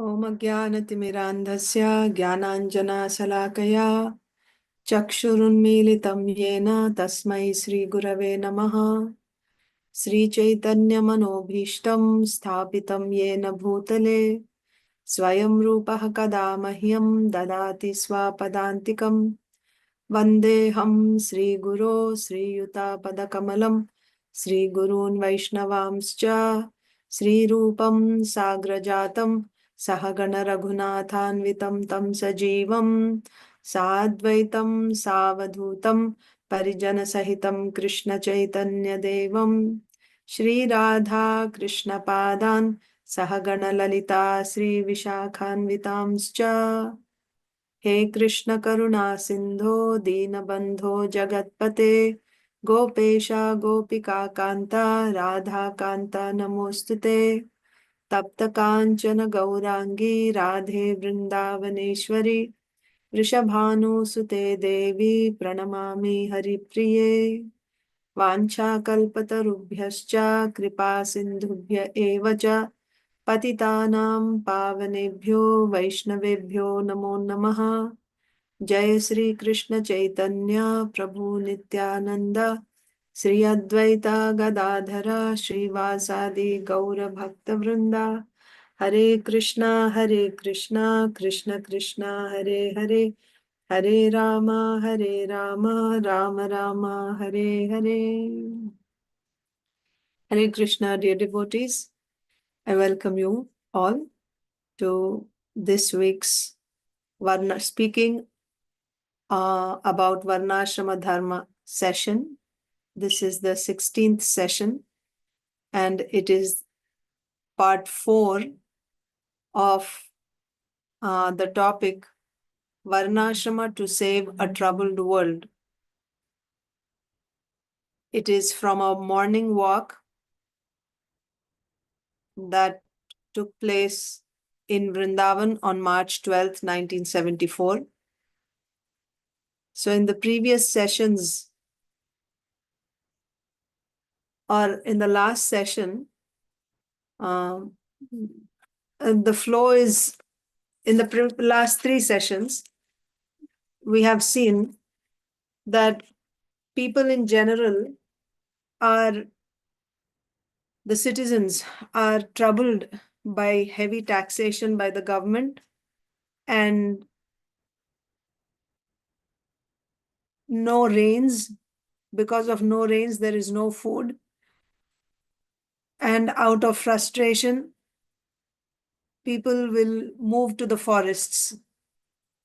ॐ अज्ञानतिमिरान्धस्य ज्ञानाञ्जनशलाकया चक्षुरुन्मीलितं येन तस्मै श्रीगुरवे नमः। श्रीचैतन्यमनोभीष्टं स्थापितं येन भूतले स्वयं रूपः कदा मह्यं ददाति स्वपदान्तिकं। वन्देऽहं श्रीगुरो श्रीयुतापदकमलं श्रीगुरून् वैष्णवांश्च श्रीरूपं साग्रजातं सहगण रघुनाथान्वितं तं सजीवं साद्वैतं सावधूतं परिजनसहितं कृष्णचैतन्यदेवं श्रीराधा कृष्णपादान् सहगण ललिता श्रीविशाखान्वितांश्च। हे कृष्ण करुणा सिंधो दीनबंधो जगत्पते गोपेश गोपिका कांता राधा कांता नमोस्तुते। तप्त कांचन गौरांगी राधे वृंदावनेश्वरी वृषभानुसुते देवी प्रणमामि हरिप्रिये। वाञ्छाकल्पतरुभ्यश्च कृपा सिन्धुभ्य एव च पतितानां पावनेभ्यो वैष्णवेभ्यो नमो नमः। जय श्री कृष्ण चैतन्य प्रभु नित्यानंद श्री अद्वैता गदाधर श्रीवासादि गौर भक्त वृंदा। हरे Krishna Krishna Krishna Hare Hare Hare Ram Ram Ram Hare Hare. Hare Krishna, dear devotees. I welcome you all to this week's speaking about Varnashrama Dharma session. This is the 16th session, and it is part 4 of the topic Varnashrama to Save a Troubled World. It is from a morning walk that took place in Vrindavan on March 12th, 1974. So in the previous sessions, or in the last session, the flow is, in the last 3 sessions, we have seen that people in general are, the citizens are troubled by heavy taxation by the government, and no rains. Because of no rains, there is no food. And out of frustration, people will move to the forests.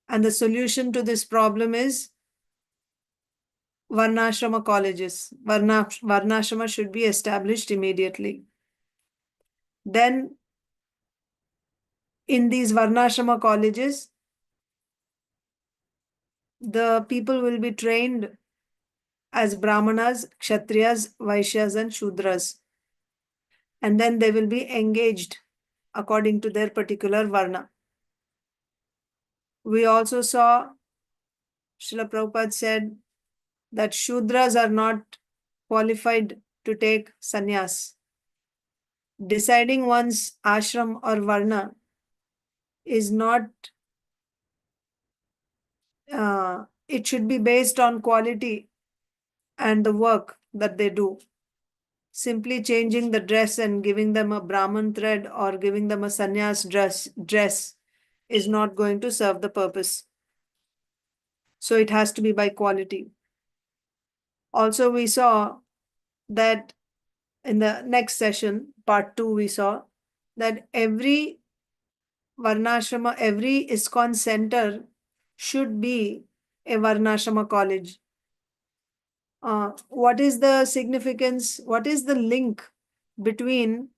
And the solution to this problem is Varnashrama colleges. Varnashrama should be established immediately. Then, in these Varnashrama colleges, the people will be trained as Brahmanas, Kshatriyas, Vaishyas, and Shudras. And then they will be engaged according to their particular Varna. We also saw, Srila Prabhupada said, that Shudras are not qualified to take sannyas. Deciding one's ashram or varna is not, it should be based on quality and the work that they do. Simply changing the dress and giving them a Brahman thread or giving them a sannyas dress is not going to serve the purpose. So it has to be by quality. Also, we saw that in the next session, part 2, we saw that every Varnashrama, every ISKCON center should be a Varnashrama college. What is the significance? What is the link between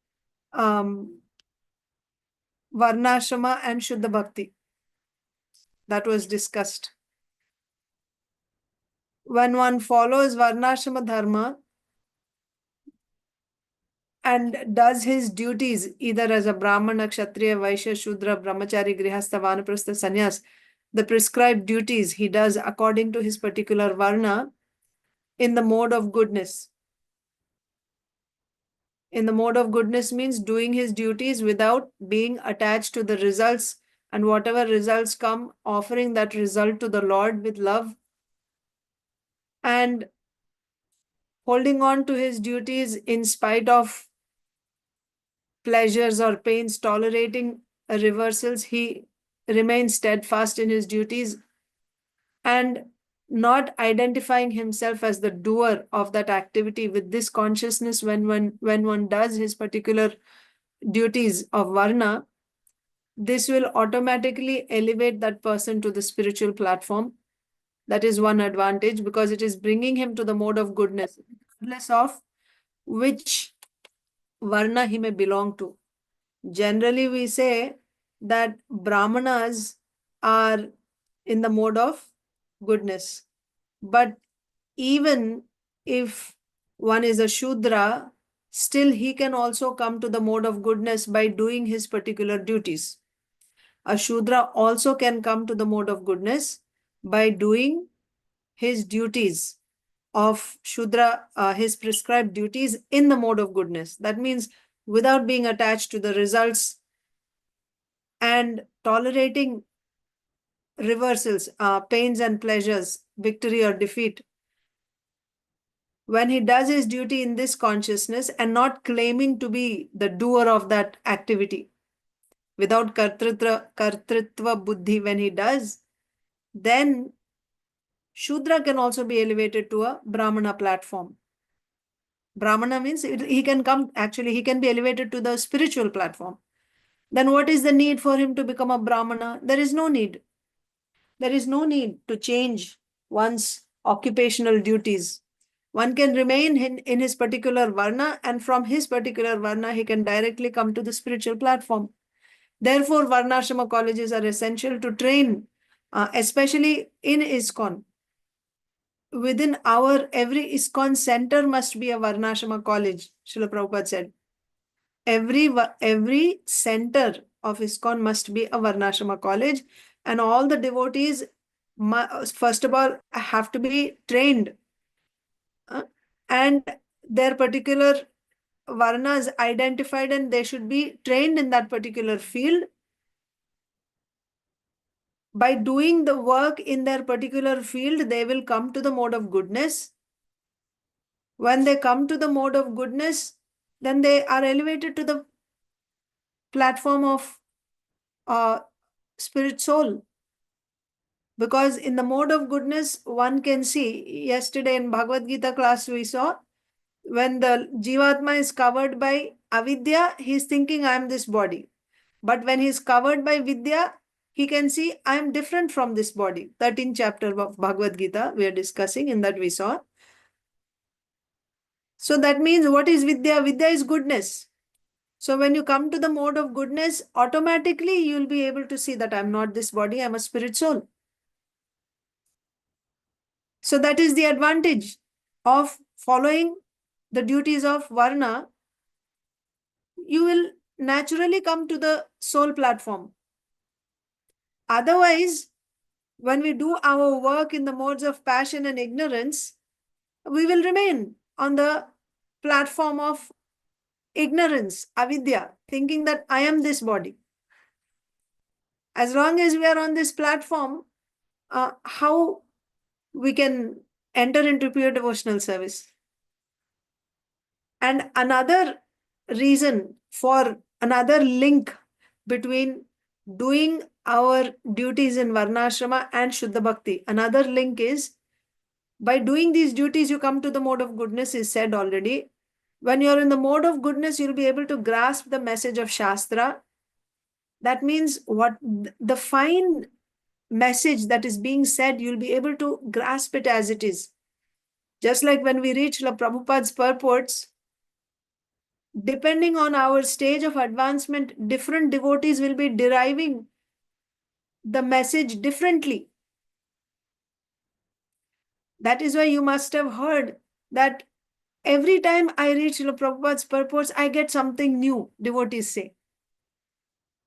Varnashrama and Shuddha Bhakti? That was discussed. When one follows Varnashrama Dharma and does his duties either as a Brahmana, Kshatriya, Vaishya, Shudra, Brahmachari, Grihastha, Vanaprastha, Sannyas, the prescribed duties he does according to his particular Varna in the mode of goodness. In the mode of goodness means doing his duties without being attached to the results, and whatever results come, offering that result to the Lord with love and holding on to his duties in spite of pleasures or pains, tolerating reversals. He remains steadfast in his duties and not identifying himself as the doer of that activity. With this consciousness, when one does his particular duties of varna, this will automatically elevate that person to the spiritual platform. That is one advantage, because it is bringing him to the mode of goodness, regardless of which varna he may belong to. Generally, we say that Brahmanas are in the mode of goodness. But even if one is a Shudra, still he can also come to the mode of goodness by doing his particular duties. A Shudra also can come to the mode of goodness by doing his duties of Shudra, his prescribed duties in the mode of goodness. That means without being attached to the results and tolerating reversals, pains and pleasures, victory or defeat. When he does his duty in this consciousness and not claiming to be the doer of that activity, without kartritva buddhi, when he does, then Shudra can also be elevated to a Brahmana platform. Brahmana means he can come, actually, he can be elevated to the spiritual platform. Then what is the need for him to become a Brahmana? There is no need. There is no need to change one's occupational duties. One can remain in his particular varna, and from his particular varna, he can directly come to the spiritual platform. Therefore, Varnashrama colleges are essential to train, especially in ISKCON. Within every ISKCON center must be a Varnashrama college, Srila Prabhupada said. Every center of ISKCON must be a Varnashrama college, and all the devotees, first of all, have to be trained, and their particular varnas identified, and they should be trained in that particular field. By doing the work in their particular field, they will come to the mode of goodness. When they come to the mode of goodness, then they are elevated to the platform of spirit soul. Because in the mode of goodness, one can see, yesterday in Bhagavad Gita class we saw, when the Jivatma is covered by avidya, he is thinking, I am this body. But when he is covered by vidya, he can see, I am different from this body. 13th chapter of Bhagavad Gita we are discussing, in that we saw. So that means, what is vidya? Vidya is goodness. So when you come to the mode of goodness, automatically you will be able to see that I am not this body, I am a spirit soul. So that is the advantage of following the duties of Varna. You will naturally come to the soul platform. Otherwise, when we do our work in the modes of passion and ignorance, we will remain on the platform of ignorance, avidya, thinking that I am this body. As long as we are on this platform, how we can enter into pure devotional service? And another reason, for another link between doing our duties in Varnashrama and Shuddha Bhakti, another link is, by doing these duties, you come to the mode of goodness, is said already. When you're in the mode of goodness, you'll be able to grasp the message of Shastra. That means what the fine message that is being said, you'll be able to grasp it as it is. Just like when we reach Srila Prabhupada's purports, depending on our stage of advancement, different devotees will be deriving the message differently. That is why you must have heard that every time I read Srila Prabhupada's purports, I get something new, devotees say.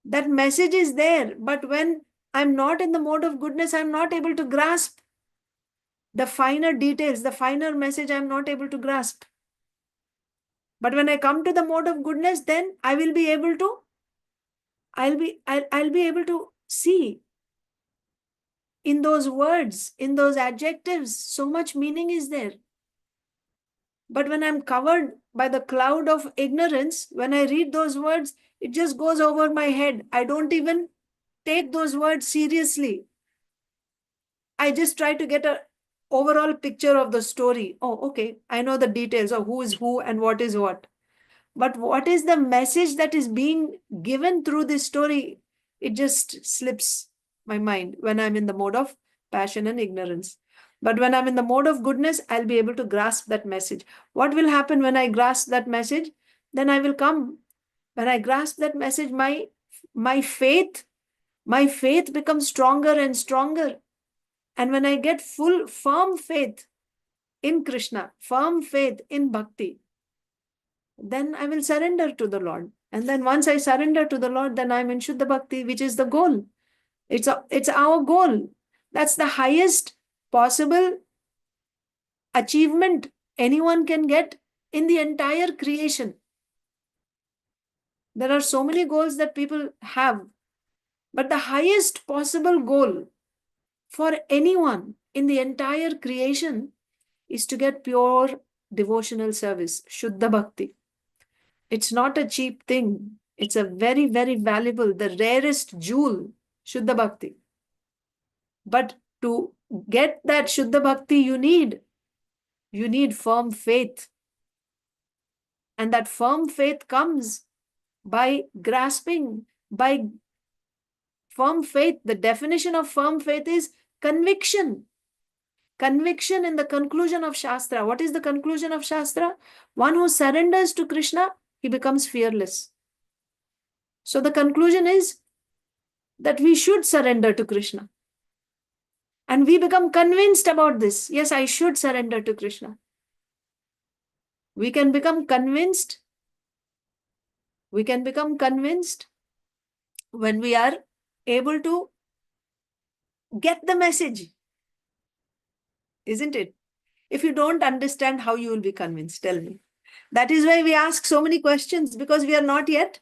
That message is there, but when I'm not in the mode of goodness, I'm not able to grasp the finer details, the finer message, I'm not able to grasp. But when I come to the mode of goodness, then I will be able to, I'll be able to see in those words, in those adjectives, so much meaning is there. But when I'm covered by the cloud of ignorance, when I read those words, it just goes over my head. I don't even take those words seriously. I just try to get a overall picture of the story. Oh, okay, I know the details of who is who and what is what. But what is the message that is being given through this story? It just slips my mind when I'm in the mode of passion and ignorance. But when I'm in the mode of goodness, I'll be able to grasp that message. What will happen when I grasp that message? Then I will come. When I grasp that message, my faith, my faith becomes stronger and stronger. And when I get full, firm faith in Krishna, firm faith in bhakti, then I will surrender to the Lord. And then once I surrender to the Lord, then I'm in Shuddha Bhakti, which is the goal. It's our goal. That's the highest possible achievement anyone can get in the entire creation. There are so many goals that people have, but the highest possible goal for anyone in the entire creation is to get pure devotional service, Shuddha Bhakti. It's not a cheap thing. It's a very, very valuable, the rarest jewel, Shuddha Bhakti. But to get that Shuddha Bhakti, you need firm faith. And that firm faith comes by grasping, by firm faith. The definition of firm faith is conviction. Conviction in the conclusion of Shastra. What is the conclusion of Shastra? One who surrenders to Krishna, he becomes fearless. So the conclusion is that we should surrender to Krishna. And we become convinced about this. Yes, I should surrender to Krishna. We can become convinced. We can become convinced when we are able to get the message. Isn't it? If you don't understand, how you will be convinced? Tell me. That is why we ask so many questions, because we are not yet,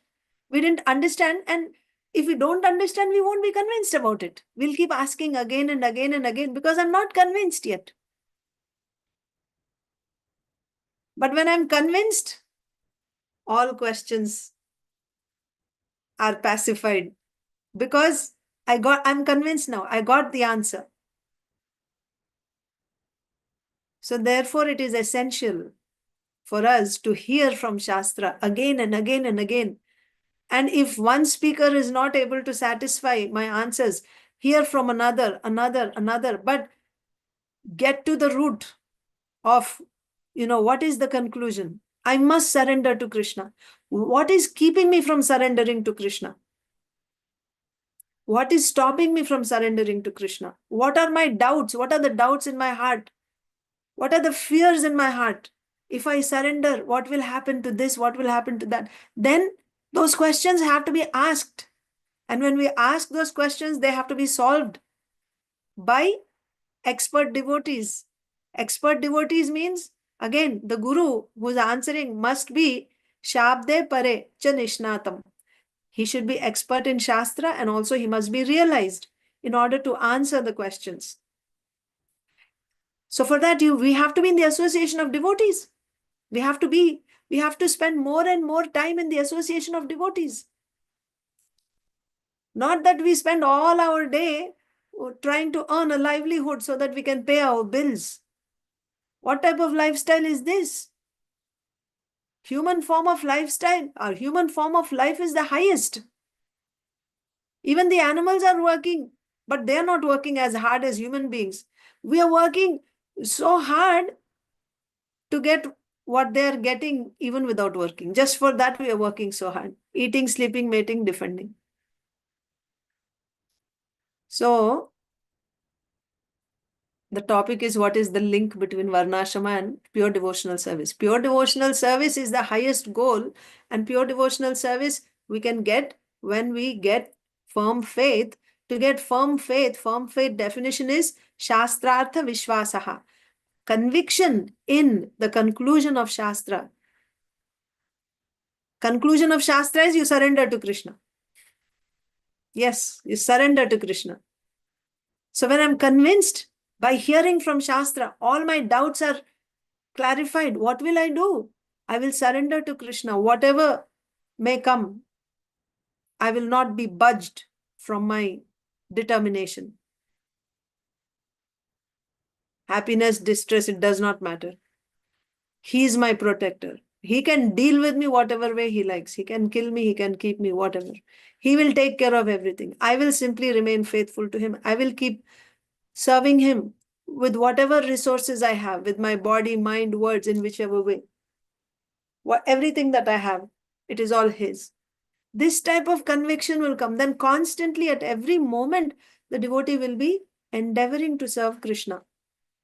we didn't understand. And if we don't understand, we won't be convinced about it. We'll keep asking again and again and again because I'm not convinced yet. But when I'm convinced, all questions are pacified because I'm convinced now. I got the answer. So therefore, it is essential for us to hear from Shastra again and again and again. And if one speaker is not able to satisfy my answers, hear from another, but get to the root of, what is the conclusion? I must surrender to Krishna. What is keeping me from surrendering to Krishna? What is stopping me from surrendering to Krishna? What are my doubts? What are the doubts in my heart? What are the fears in my heart? If I surrender, what will happen to this? What will happen to that? Then those questions have to be asked. And when we ask those questions, they have to be solved by expert devotees. Expert devotees means, again, the guru who is answering must be Shabde Pare Cha Nishnatam. He should be expert in Shastra, and also he must be realized in order to answer the questions. So for that, we have to be in the association of devotees. We have to spend more and more time in the association of devotees. Not that we spend all our day trying to earn a livelihood so that we can pay our bills. What type of lifestyle is this? Human form of lifestyle, or human form of life is the highest. Even the animals are working, but they are not working as hard as human beings. We are working so hard to get what they are getting even without working. Just for that, we are working so hard. Eating, sleeping, mating, defending. So, the topic is, what is the link between Varnashrama and pure devotional service? Pure devotional service is the highest goal, and pure devotional service we can get when we get firm faith. To get firm faith definition is Shastrartha Vishwasaha. Conviction in the conclusion of Shastra. Conclusion of Shastra is you surrender to Krishna. Yes, you surrender to Krishna. So when I'm convinced by hearing from Shastra, all my doubts are clarified. What will I do? I will surrender to Krishna. Whatever may come, I will not be budged from my determination. Happiness, distress, it does not matter. He is my protector. He can deal with me whatever way he likes. He can kill me, he can keep me, whatever. He will take care of everything. I will simply remain faithful to him. I will keep serving him with whatever resources I have, with my body, mind, words, in whichever way. Everything that I have, it is all his. This type of conviction will come. Then constantly at every moment, the devotee will be endeavoring to serve Krishna.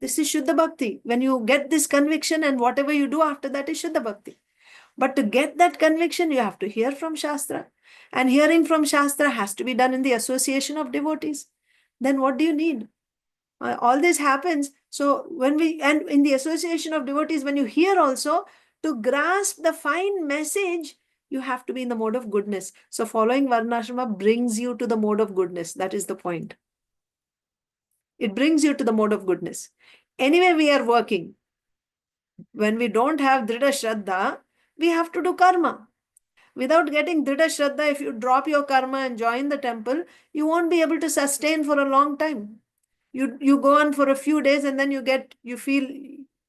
This is Shuddha Bhakti. When you get this conviction, and whatever you do after that is Shuddha Bhakti. But to get that conviction, you have to hear from Shastra. And hearing from Shastra has to be done in the association of devotees. Then what do you need? All this happens. So and in the association of devotees, when you hear also, to grasp the fine message, you have to be in the mode of goodness. So following Varnashrama brings you to the mode of goodness. That is the point. It brings you to the mode of goodness. Anyway, we are working. When we don't have Dhrida Shraddha, we have to do karma. Without getting Dhrida Shraddha, if you drop your karma and join the temple, you won't be able to sustain for a long time. You go on for a few days and then you feel,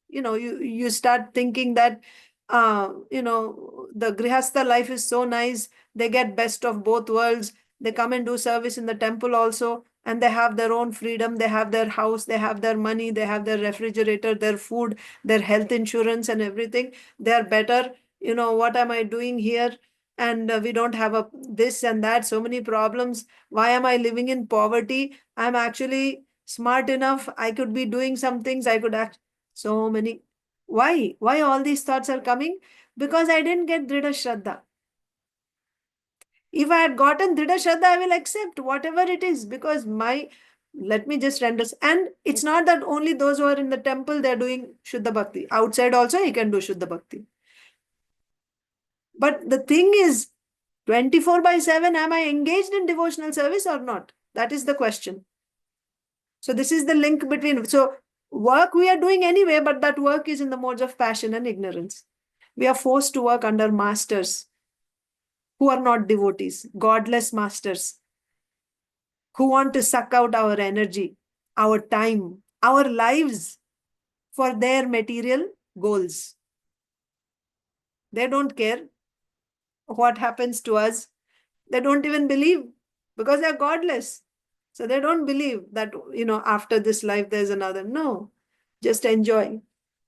you start thinking that, the Grihastha life is so nice. They get best of both worlds. They come and do service in the temple also, and they have their own freedom. They have their house, they have their money, they have their refrigerator, their food, their health insurance and everything. They are better. What am I doing here? And we don't have this and that, so many problems. Why am I living in poverty? I'm actually smart enough. I could be doing some things. I could act. So many. Why all these thoughts are coming? Because I didn't get Dhrida Shraddha. If I had gotten Dhrida Shraddha, I will accept whatever it is, because let me just render. And it's not that only those who are in the temple, they're doing Shuddha Bhakti. Outside also, he can do Shuddha Bhakti. But the thing is, 24/7, am I engaged in devotional service or not? That is the question. So this is the link between, so work we are doing anyway, but that work is in the modes of passion and ignorance. We are forced to work under masters who are not devotees, godless masters who want to suck out our energy, our time, our lives for their material goals. They don't care what happens to us. They don't even believe, because they're godless. So they don't believe that, after this life there's another. No, just enjoy.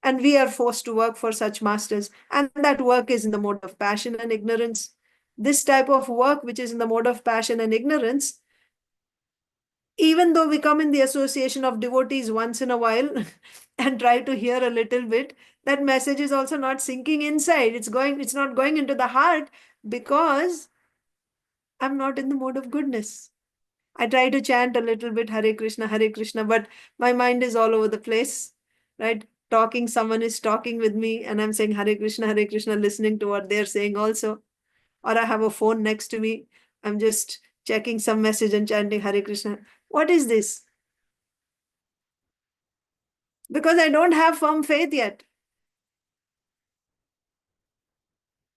And we are forced to work for such masters. And that work is in the mode of passion and ignorance. This type of work, which is in the mode of passion and ignorance, even though we come in the association of devotees once in a while and try to hear a little bit, that message is also not sinking inside. It's not going into the heart, because I'm not in the mode of goodness. I try to chant a little bit Hare Krishna, but my mind is all over the place, right? Someone is talking with me and I'm saying Hare Krishna, listening to what they're saying also. Or I have a phone next to me. I'm just checking some message and chanting Hare Krishna. What is this? Because I don't have firm faith yet.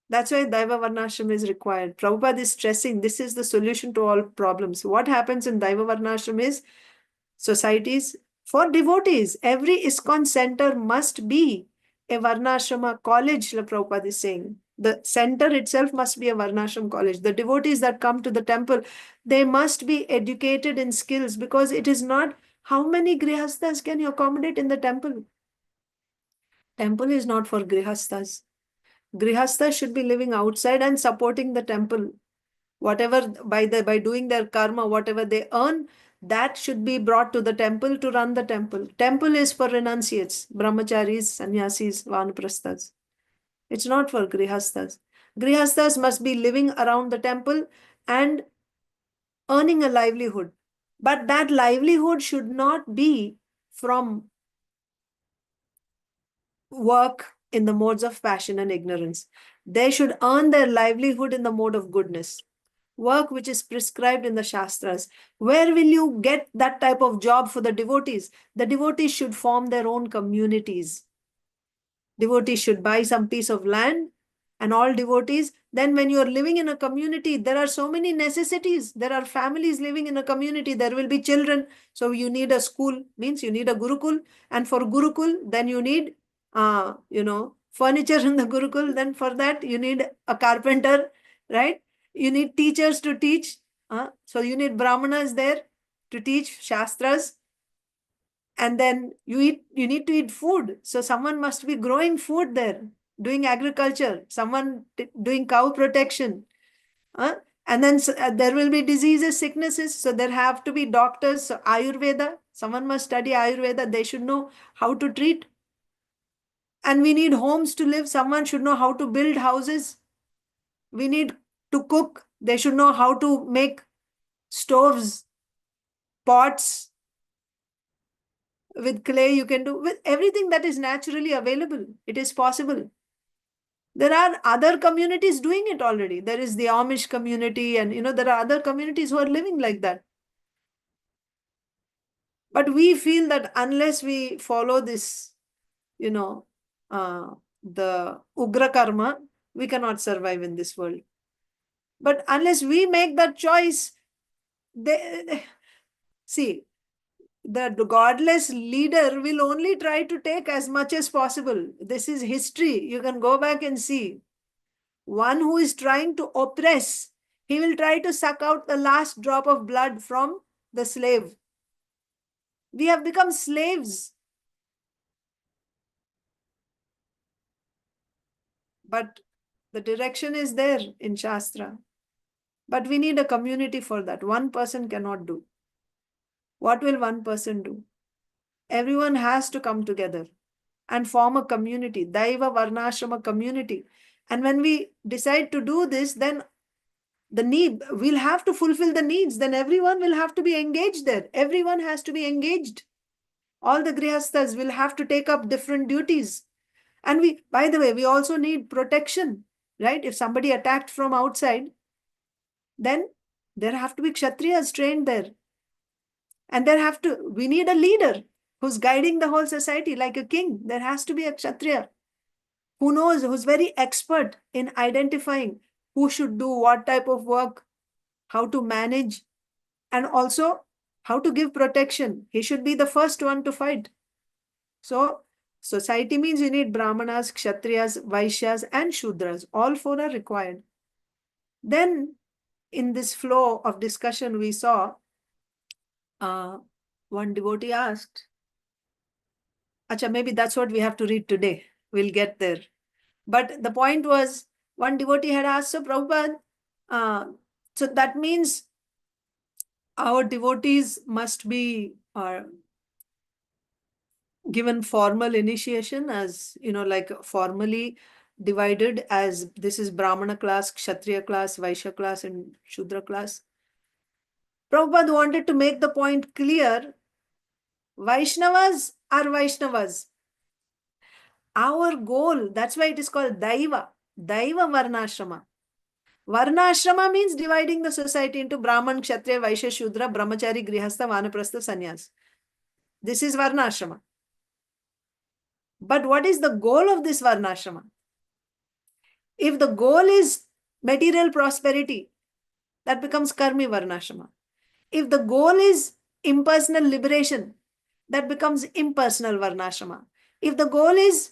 That's why Daiva Varnashram is required. Prabhupada is stressing this is the solution to all problems. What happens in Daiva Varnashram is societies for devotees. Every ISKCON center must be a Varnashrama college, Prabhupada is saying. The center itself must be a Varnashram college. The devotees that come to the temple, they must be educated in skills, because it is not how many grihasthas can you accommodate in the temple. Temple is not for grihasthas. Grihasthas should be living outside and supporting the temple. Whatever, by doing their karma, whatever they earn, that should be brought to the temple to run the temple. Temple is for renunciates, brahmacharis, sannyasis, vanaprasthas. It's not for grihasthas. Grihasthas must be living around the temple and earning a livelihood. But that livelihood should not be from work in the modes of passion and ignorance. They should earn their livelihood in the mode of goodness. Work which is prescribed in the Shastras. Where will you get that type of job for the devotees? The devotees should form their own communities. Devotees should buy some piece of land, and all devotees. Then when you are living in a community, there are so many necessities. There are families living in a community. There will be children. So you need a school, means you need a Gurukul. And for Gurukul, then you need, furniture in the Gurukul. Then for that, you need a carpenter, right? You need teachers to teach. So you need Brahmanas there to teach Shastras. And then you need to eat food. So someone must be growing food there, doing agriculture, someone doing cow protection. And then there will be diseases, sicknesses. So there have to be doctors. So Ayurveda, someone must study Ayurveda. They should know how to treat. And we need homes to live. Someone should know how to build houses. We need to cook. They should know how to make stoves, pots. With clay, you can do with everything that is naturally available. It is possible. There are other communities doing it already. There is the Amish community, and there are other communities who are living like that. But we feel that unless we follow this, the Ugra Karma, we cannot survive in this world. But unless we make that choice, see, the godless leader will only try to take as much as possible. This is history. You can go back and see. One who is trying to oppress, he will try to suck out the last drop of blood from the slave. We have become slaves. But the direction is there in Shastra. But we need a community for that. One person cannot do. What will one person do? Everyone has to come together and form a community, Daiva Varnashrama community. And when we decide to do this, then the need, we'll have to fulfill the needs. Then everyone will have to be engaged there. Everyone has to be engaged. All the grihasthas will have to take up different duties. And we, by the way, we also need protection, right? If somebody attacked from outside, then there have to be Kshatriyas trained there. And we need a leader who's guiding the whole society like a king. There has to be a Kshatriya who knows, who's very expert in identifying who should do what type of work, how to manage, and also how to give protection. He should be the first one to fight. So, society means you need Brahmanas, Kshatriyas, Vaishyas, and Shudras. All four are required. Then, in this flow of discussion, we saw one devotee asked, Acha, maybe that's what we have to read today. We'll get there. But the point was, one devotee had asked, so Prabhupada, so that means our devotees must be given formal initiation, as like formally divided, as this is Brahmana class, Kshatriya class, Vaishya class, and Shudra class. Prabhupada wanted to make the point clear. Vaishnavas are Vaishnavas. Our goal, that's why it is called Daiva Varnashrama. Varnashrama means dividing the society into Brahman, Kshatriya, Vaishya, Shudra, Brahmachari, Grihastha, Vanaprastha, Sannyas. This is Varnashrama. But what is the goal of this Varnashrama? If the goal is material prosperity, that becomes Karmi Varnashrama. If the goal is impersonal liberation, that becomes impersonal Varnashrama. If the goal is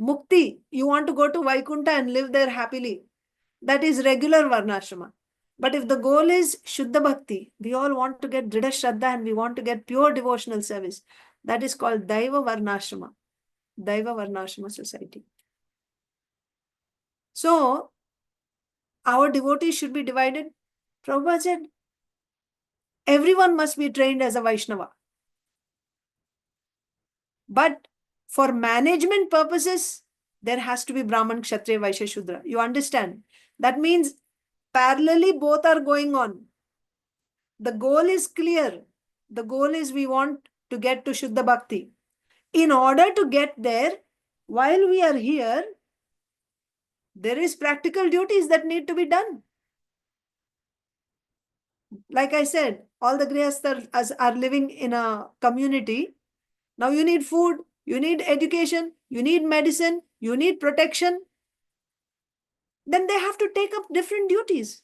Mukti, you want to go to Vaikunta and live there happily, that is regular Varnashrama. But if the goal is Shuddha Bhakti, we all want to get Dridha Shraddha and we want to get pure devotional service, that is called Daiva Varnashrama. Daiva Varnashrama society. So, our devotees should be divided. Prabhupada said, everyone must be trained as a Vaishnava. But for management purposes, there has to be Brahman, Kshatriya, Vaishya, Shudra. You understand? That means parallelly both are going on. The goal is clear. The goal is we want to get to Shuddha Bhakti. In order to get there, while we are here, there is practical duties that need to be done. Like I said, all the grihasthas are living in a community. Now you need food, you need education, you need medicine, you need protection. Then they have to take up different duties.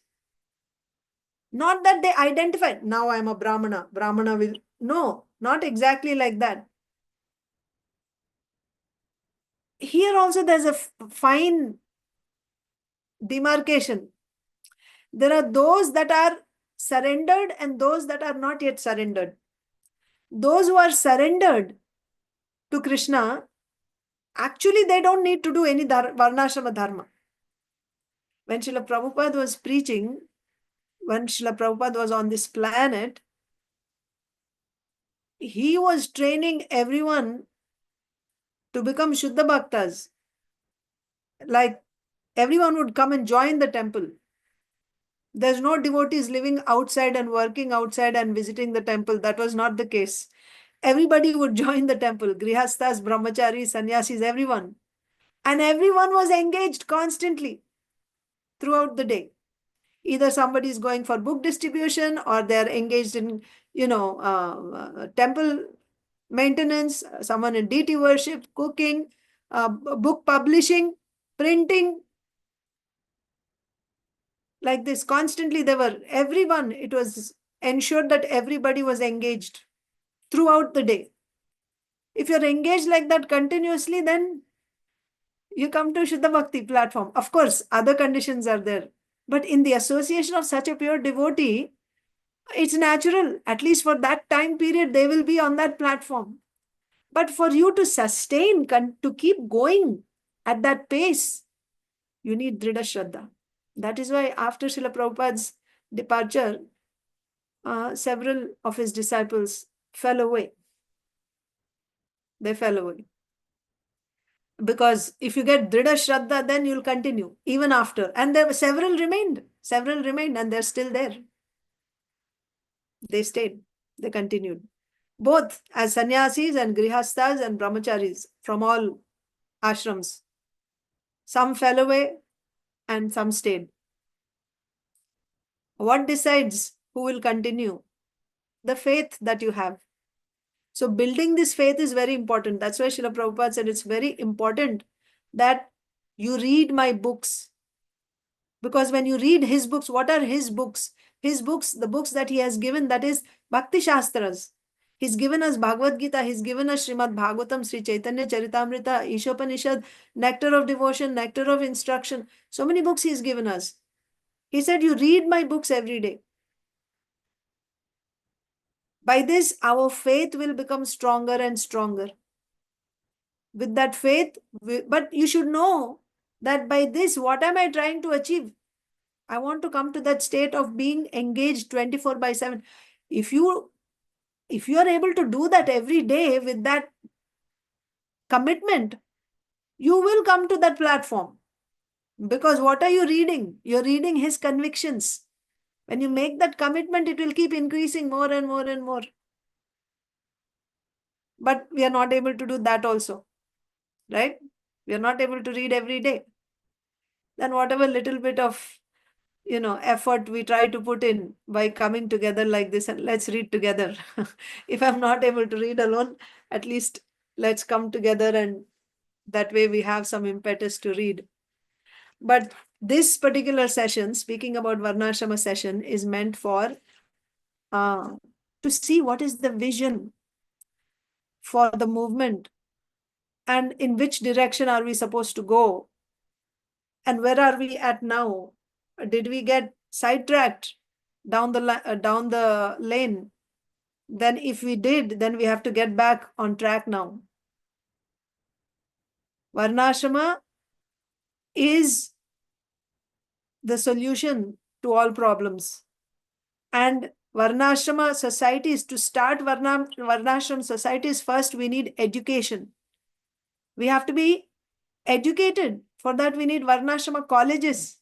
Not that they identify, now I'm a Brahmana. Brahmana will, no, not exactly like that. Here also there's a fine demarcation. There are those that are surrendered and those that are not yet surrendered. Those who are surrendered to Krishna, actually they don't need to do any varnashrama dharma. When Srila Prabhupada was preaching, when Srila Prabhupada was on this planet, he was training everyone to become Shuddha Bhaktas. Like everyone would come and join the temple. There's no devotees living outside and working outside and visiting the temple. That was not the case. Everybody would join the temple. Grihasthas, brahmacharis, sannyasis, everyone. And everyone was engaged constantly throughout the day. Either somebody is going for book distribution or they're engaged in, temple maintenance, someone in deity worship, cooking, book publishing, printing. Like this, constantly everyone, it was ensured that everybody was engaged throughout the day. If you're engaged like that continuously, then you come to Shuddha Bhakti platform. Of course, other conditions are there. But in the association of such a pure devotee, it's natural. At least for that time period, they will be on that platform. But for you to sustain, to keep going at that pace, you need Dhrida Shraddha. That is why after Srila Prabhupada's departure, several of his disciples fell away. They fell away. Because if you get Dhrida Shraddha, then you'll continue even after. And there were several remained, and they're still there. They stayed, they continued. Both as sannyasis and grihasthas and brahmacharis from all ashrams. Some fell away and some stayed. What decides who will continue? The faith that you have. So building this faith is very important. That's why Srila Prabhupada said it's very important that you read my books. Because when you read his books, what are his books? His books, the books that he has given, that is Bhakti Shastras. He's given us Bhagavad Gita, he's given us Srimad Bhagavatam, Sri Chaitanya Charitamrita, Ishopanishad, Nectar of Devotion, Nectar of Instruction. So many books he's given us. He said, you read my books every day. By this, our faith will become stronger and stronger. With that faith, but you should know that by this, what am I trying to achieve? I want to come to that state of being engaged 24/7. If you are able to do that every day with that commitment, you will come to that platform. Because what are you reading? You're reading his convictions. When you make that commitment, it will keep increasing more and more and more. But we are not able to do that also, right? We are not able to read every day. Then whatever little bit of effort we try to put in by coming together like this and let's read together. If I'm not able to read alone, at least let's come together, and that way we have some impetus to read. But this particular session, speaking about Varnashrama session, is meant for to see what is the vision for the movement and in which direction are we supposed to go and where are we at now. Did we get sidetracked down the lane? Then if we did, then we have to get back on track now. Varnashrama is the solution to all problems. And Varnashrama societies, to start Varnashrama societies, first we need education. We have to be educated. For that we need Varnashrama colleges.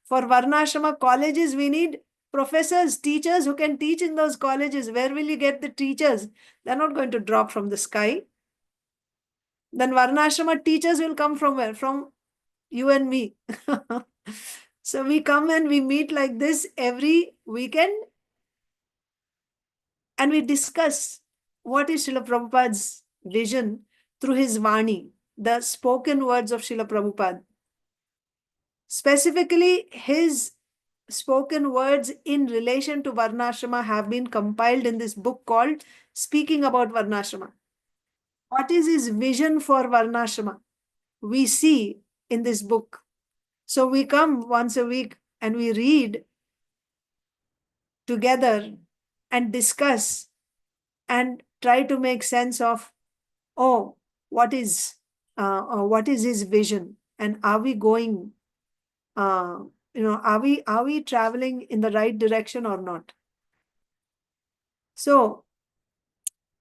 For Varnashrama colleges, we need professors, teachers who can teach in those colleges. Where will you get the teachers? They're not going to drop from the sky. Then Varnashrama teachers will come from where? From you and me. So we come and we meet like this every weekend and we discuss what is Srila Prabhupada's vision through his Vani, the spoken words of Srila Prabhupada. Specifically, his spoken words in relation to Varnashrama have been compiled in this book called Speaking About Varnashrama. What is his vision for Varnashrama? We see in this book. So we come once a week and we read together and discuss and try to make sense of, oh, what is his vision, and are we going, are we traveling in the right direction or not? So,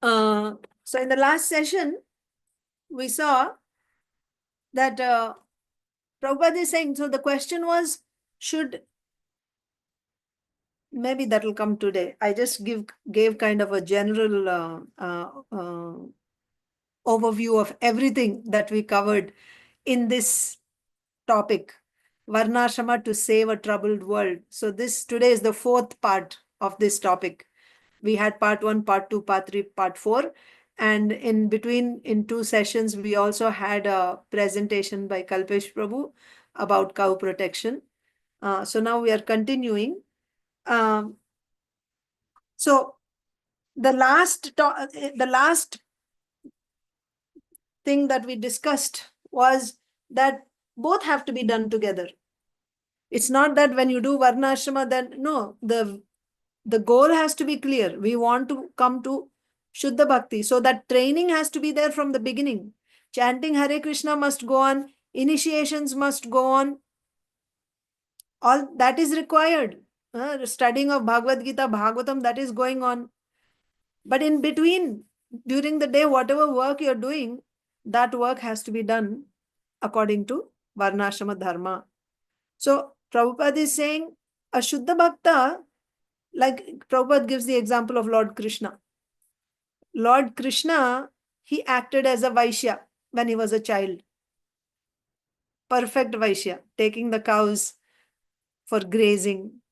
so in the last session, we saw that Prabhupada is saying, so the question was, should, maybe that will come today. I just gave kind of a general overview of everything that we covered in this topic, Varnashrama to save a troubled world. So this today is the fourth part of this topic. We had part 1, part 2, part 3, part 4. And in between, in 2 sessions, we also had a presentation by Kalpesh Prabhu about cow protection. So now we are continuing. So the last thing that we discussed was that both have to be done together. It's not that when you do Varnashrama, then no, the goal has to be clear. We want to come to Shuddha Bhakti. So that training has to be there from the beginning. Chanting Hare Krishna must go on. Initiations must go on. All that is required. Studying of Bhagavad Gita, Bhagavatam, that is going on. But in between, during the day, whatever work you're doing, that work has to be done according to Varnashrama Dharma. So Prabhupada is saying a Shuddha Bhakta, like Prabhupada gives the example of Lord Krishna. Lord Krishna, he acted as a Vaishya when he was a child. Perfect Vaishya, taking the cows for grazing.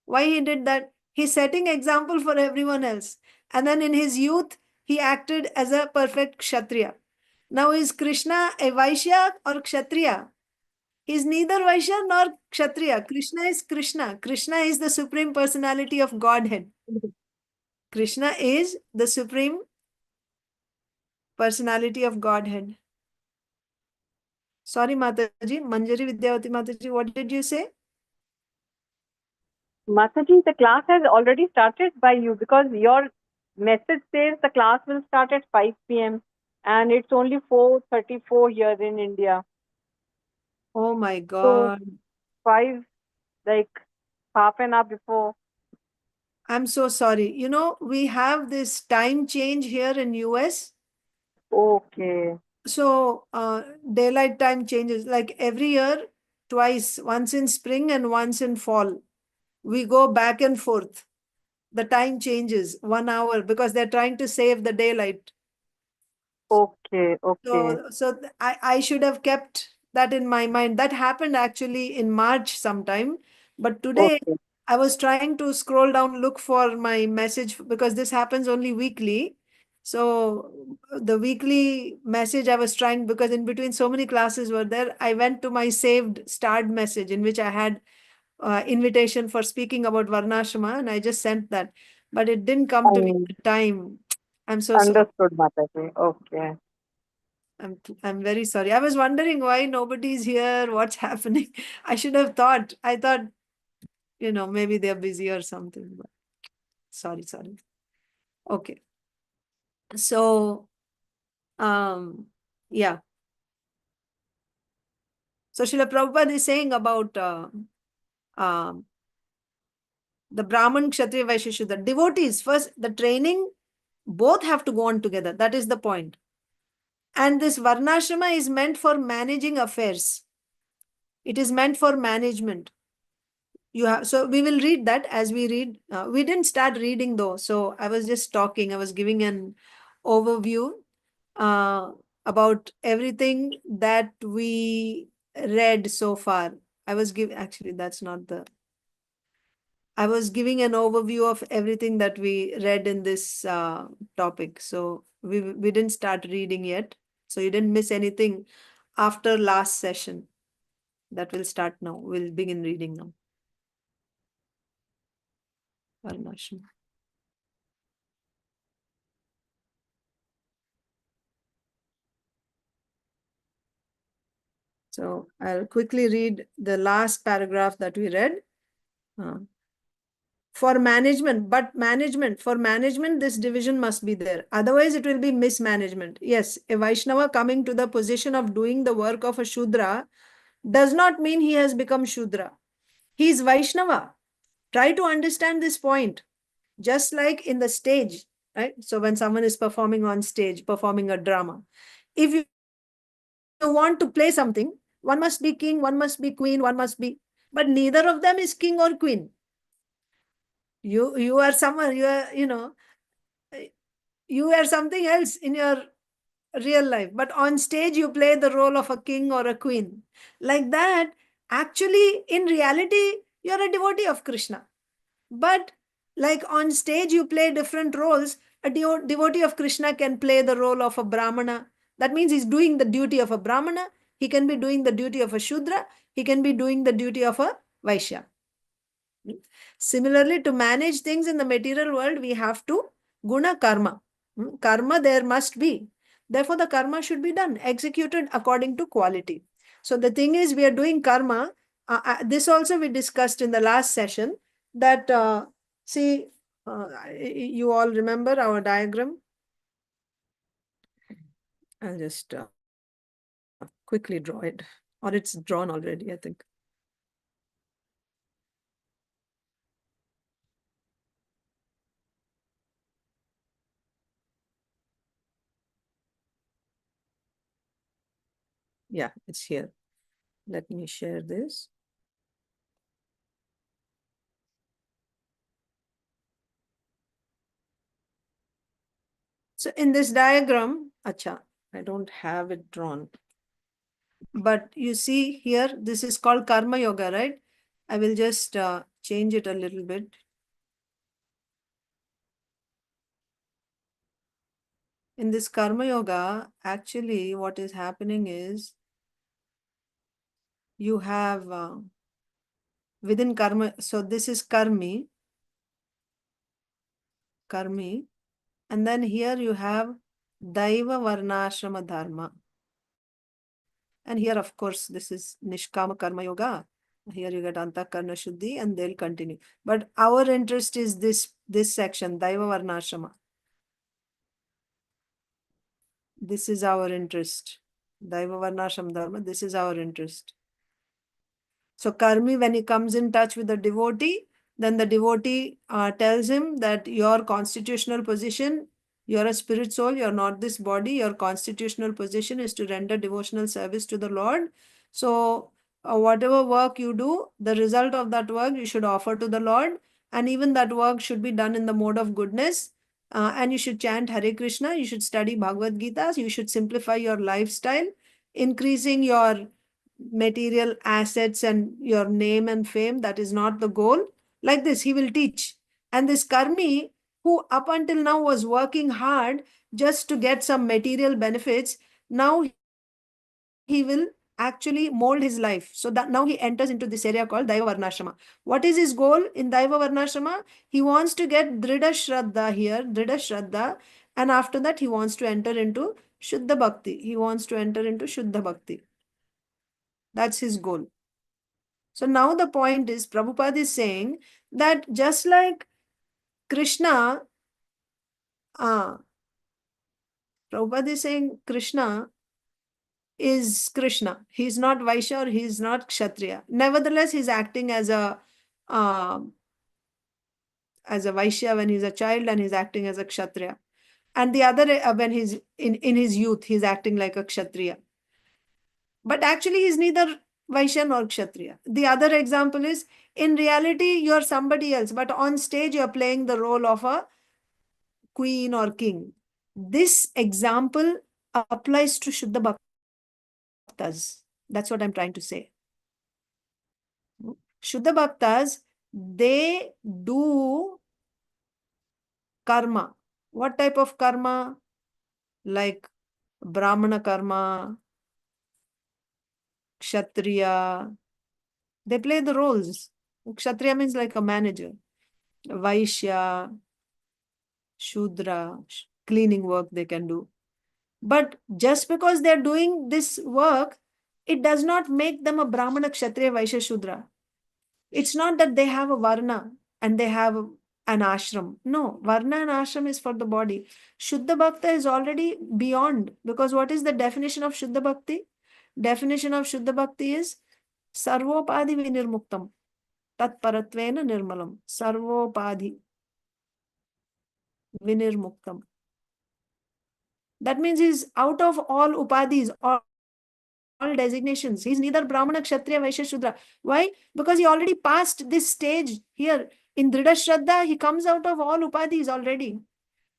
Why he did that? He's setting example for everyone else. And then in his youth, he acted as a perfect Kshatriya. Now is Krishna a Vaishya or Kshatriya? He's neither Vaishya nor Kshatriya. Krishna is Krishna. Krishna is the Supreme Personality of Godhead. Krishna is the Supreme Personality of Godhead. Sorry, Mataji. Manjari Vidyavati Mataji, what did you say? Mataji, the class has already started by you because your message says the class will start at 5 p.m. and it's only 4:34 here in India. Oh my So God. 5, like half an hour before. I'm so sorry. You know, we have this time change here in US. Okay. So daylight time changes like every year, twice, once in spring and once in fall. We go back and forth. The time changes 1 hour because they're trying to save the daylight. Okay. Okay. So I should have kept that in my mind. That happened actually in March sometime. But today Okay. I was trying to scroll down, look for my message because this happens only weekly. So the weekly message I was trying, because in between so many classes were there, I went to my saved starred message in which I had invitation for speaking about Varnashrama, and I just sent that. But it didn't come to me at the time. I'm so sorry. Understood, Mataji. Okay. I'm very sorry. I was wondering why nobody's here, what's happening. I should have thought. I thought, maybe they're busy or something. But sorry. Okay. So, yeah. So Srila Prabhupada is saying about um, the Brahman, Kshatriya, Vaishya, Shudra. Devotees, first, the training, both have to go on together. That is the point. And this Varnashrama is meant for managing affairs. It is meant for management. So we will read that as we read. We didn't start reading though. So I was just talking. I was giving an overview about everything that we read so far. I was giving, actually, that's not the, I was giving an overview of everything that we read in this topic. So we didn't start reading yet. So you didn't miss anything after last session. That will start now. We'll begin reading now. Varnashram. So I'll quickly read the last paragraph that we read. For management, for management, this division must be there. Otherwise, it will be mismanagement. Yes, a Vaishnava coming to the position of doing the work of a Shudra does not mean he has become Shudra. He is Vaishnava. Try to understand this point. Just like in the stage, right? So when someone is performing on stage, performing a drama, if you want to play something, one must be king, one must be queen, one must be, but neither of them is king or queen. You are someone, you are, you are something else in your real life, but on stage you play the role of a king or a queen. Like that, actually, in reality, you're a devotee of Krishna. But like on stage, you play different roles. A devotee of Krishna can play the role of a Brahmana. That means he's doing the duty of a Brahmana. He can be doing the duty of a Shudra. He can be doing the duty of a Vaishya. Similarly, to manage things in the material world, we have to guna karma. Karma there must be. Therefore, the karma should be done, executed according to quality. So the thing is, we are doing karma. This also we discussed in the last session that, see, you all remember our diagram. I'll just quickly draw it, or it's drawn already, I think. Yeah, it's here. Let me share this. So in this diagram, acha, I don't have it drawn. But you see here, this is called Karma Yoga, right? I will just change it a little bit. In this Karma Yoga, actually what is happening is you have within Karma, so this is Karmi, and then here you have Daiva Varnashrama Dharma. And here, of course, this is Nishkama Karma Yoga. Here you get Antakarna Shuddhi, and they'll continue. But our interest is this section, Daiva Varnashrama. This is our interest. Daiva Varnashram Dharma, this is our interest. So Karmi, when he comes in touch with the devotee, then the devotee tells him that your constitutional position, you're a spirit soul, you're not this body, your constitutional position is to render devotional service to the Lord. So whatever work you do, the result of that work you should offer to the Lord, and even that work should be done in the mode of goodness. And you should chant Hare Krishna, you should study Bhagavad Gita, you should simplify your lifestyle, increasing your material assets and your name and fame. That is not the goal. Like this, he will teach. And this Karmi, who up until now was working hard just to get some material benefits, now he will actually mold his life. So that now he enters into this area called Daiva Varnashrama. What is his goal in Daiva Varnashrama? He wants to get Dhrida Shraddha here, Dhrida Shraddha, and after that he wants to enter into Shuddha Bhakti. He wants to enter into Shuddha Bhakti. That's his goal. So now the point is, Prabhupada is saying that just like Krishna, Prabhupada is saying Krishna is Krishna. He's not Vaishya or he's not Kshatriya. Nevertheless, he's acting as a Vaishya when he's a child, and he's acting as a Kshatriya. And the other, when he's in his youth, he's acting like a Kshatriya. But actually, he's neither Vaishya nor Kshatriya. The other example is, in reality, you're somebody else, but on stage, you're playing the role of a queen or king. This example applies to Shuddha Bhaktas. That's what I'm trying to say. Shuddha Bhaktas, they do karma. What type of karma? Like Brahmana karma, Kshatriya. They play the roles. Kshatriya means like a manager. Vaishya, Shudra, cleaning work they can do. But just because they're doing this work, it does not make them a Brahmana, Kshatriya, Vaishya, Shudra. It's not that they have a Varna and they have an ashram. No, Varna and ashram is for the body. Shuddha Bhakta is already beyond, because what is the definition of Shuddha Bhakti? Definition of Shuddha Bhakti is Sarvopadi Vinirmuktam. Tat Paratvena Nirmalam. Sarvopadi Vinirmuktam. That means he's out of all upadhis, all designations. He's neither Brahmana, Kshatriya, Vaishya, Shudra. Why? Because he already passed this stage here. In Dhrida Shraddha, he comes out of all upadhis already.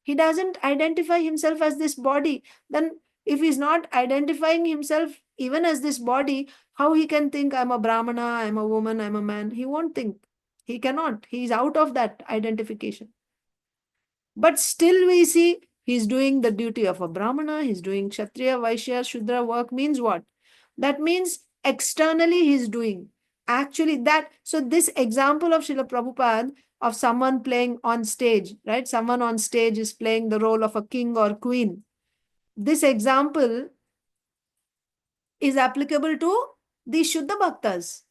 He doesn't identify himself as this body. Then if he's not identifying himself even as this body, how he can think I'm a Brahmana, I'm a woman, I'm a man? He won't think. He cannot. He's out of that identification. But still we see he's doing the duty of a Brahmana, he's doing Kshatriya, Vaishya, Shudra work. Means what? That means externally he's doing. Actually that, so this example of Srila Prabhupada, of someone playing on stage, right? Someone on stage is playing the role of a king or queen. This example is applicable to the Shuddha Bhaktas.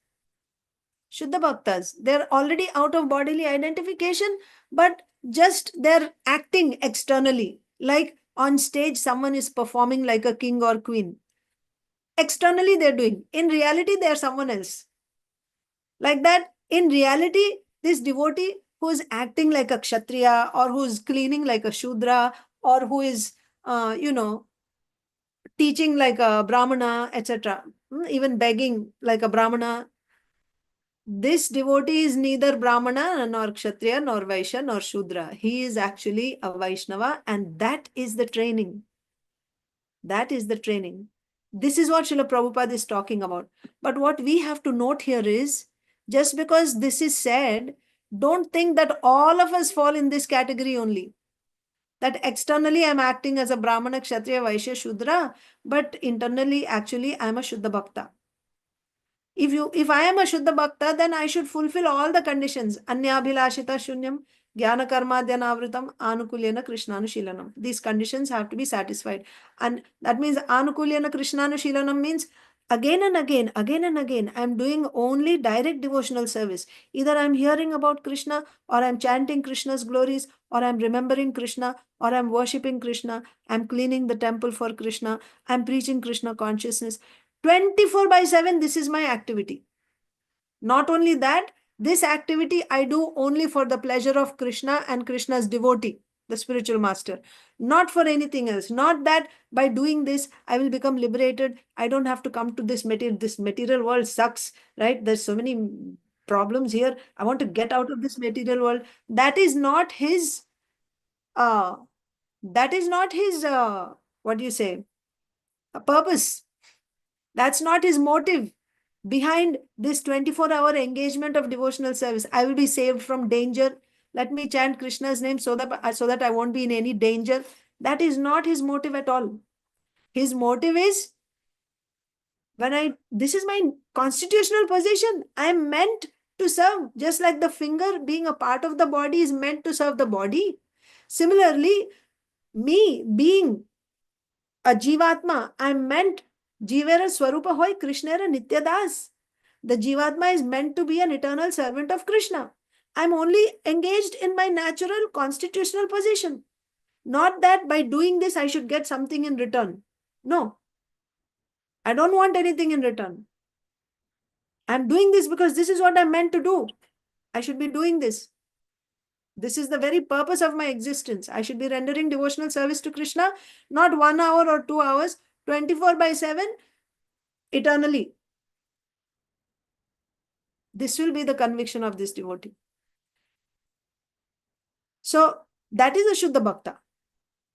Shuddha Bhaktas, they're already out of bodily identification, but just they're acting externally. Like on stage, someone is performing like a king or queen. Externally, they're doing. In reality, they're someone else. Like that, in reality, this devotee who is acting like a Kshatriya, or who's cleaning like a Shudra, or who is, teaching like a Brahmana, etc., even begging like a Brahmana, this devotee is neither Brahmana, nor Kshatriya, nor Vaishya, nor Shudra. He is actually a Vaishnava, and that is the training. That is the training. This is what Srila Prabhupada is talking about. But what we have to note here is, just because this is said, don't think that all of us fall in this category only. That externally I'm acting as a Brahmana, Kshatriya, Vaishya, Shudra, but internally actually I'm a Shuddha Bhakta. If I am a Shuddha Bhakta, then I should fulfill all the conditions. Anyabhilashita Shunyam, Jnana Karmadhyanavritam, Anukulyana Krishnanushīlanam. These conditions have to be satisfied. And that means Anukulyana Krishnanushīlanam means again and again, I am doing only direct devotional service. Either I am hearing about Krishna, or I am chanting Krishna's glories, or I am remembering Krishna, or I am worshipping Krishna, I am cleaning the temple for Krishna, I am preaching Krishna consciousness. 24/7, this is my activity. Not only that, this activity I do only for the pleasure of Krishna and Krishna's devotee, the spiritual master, not for anything else. Not that by doing this, I will become liberated. I don't have to come to this material. This material world sucks, right? There's so many problems here. I want to get out of this material world. That is not his, what do you say, a purpose. That's not his motive behind this 24-hour engagement of devotional service. I will be saved from danger. Let me chant Krishna's name so that I won't be in any danger. That is not his motive at all. His motive is, this is my constitutional position. I am meant to serve, just like the finger being a part of the body is meant to serve the body. Similarly, me being a Jivatma, I am meant, Jivera Swarupa hoy Krishnera Nityadas. The Jivatma is meant to be an eternal servant of Krishna. I am only engaged in my natural constitutional position. Not that by doing this I should get something in return. No. I don't want anything in return. I am doing this because this is what I am meant to do. I should be doing this. This is the very purpose of my existence. I should be rendering devotional service to Krishna, not 1 hour or 2 hours, 24/7, eternally. This will be the conviction of this devotee. So that is a Shuddha Bhakta.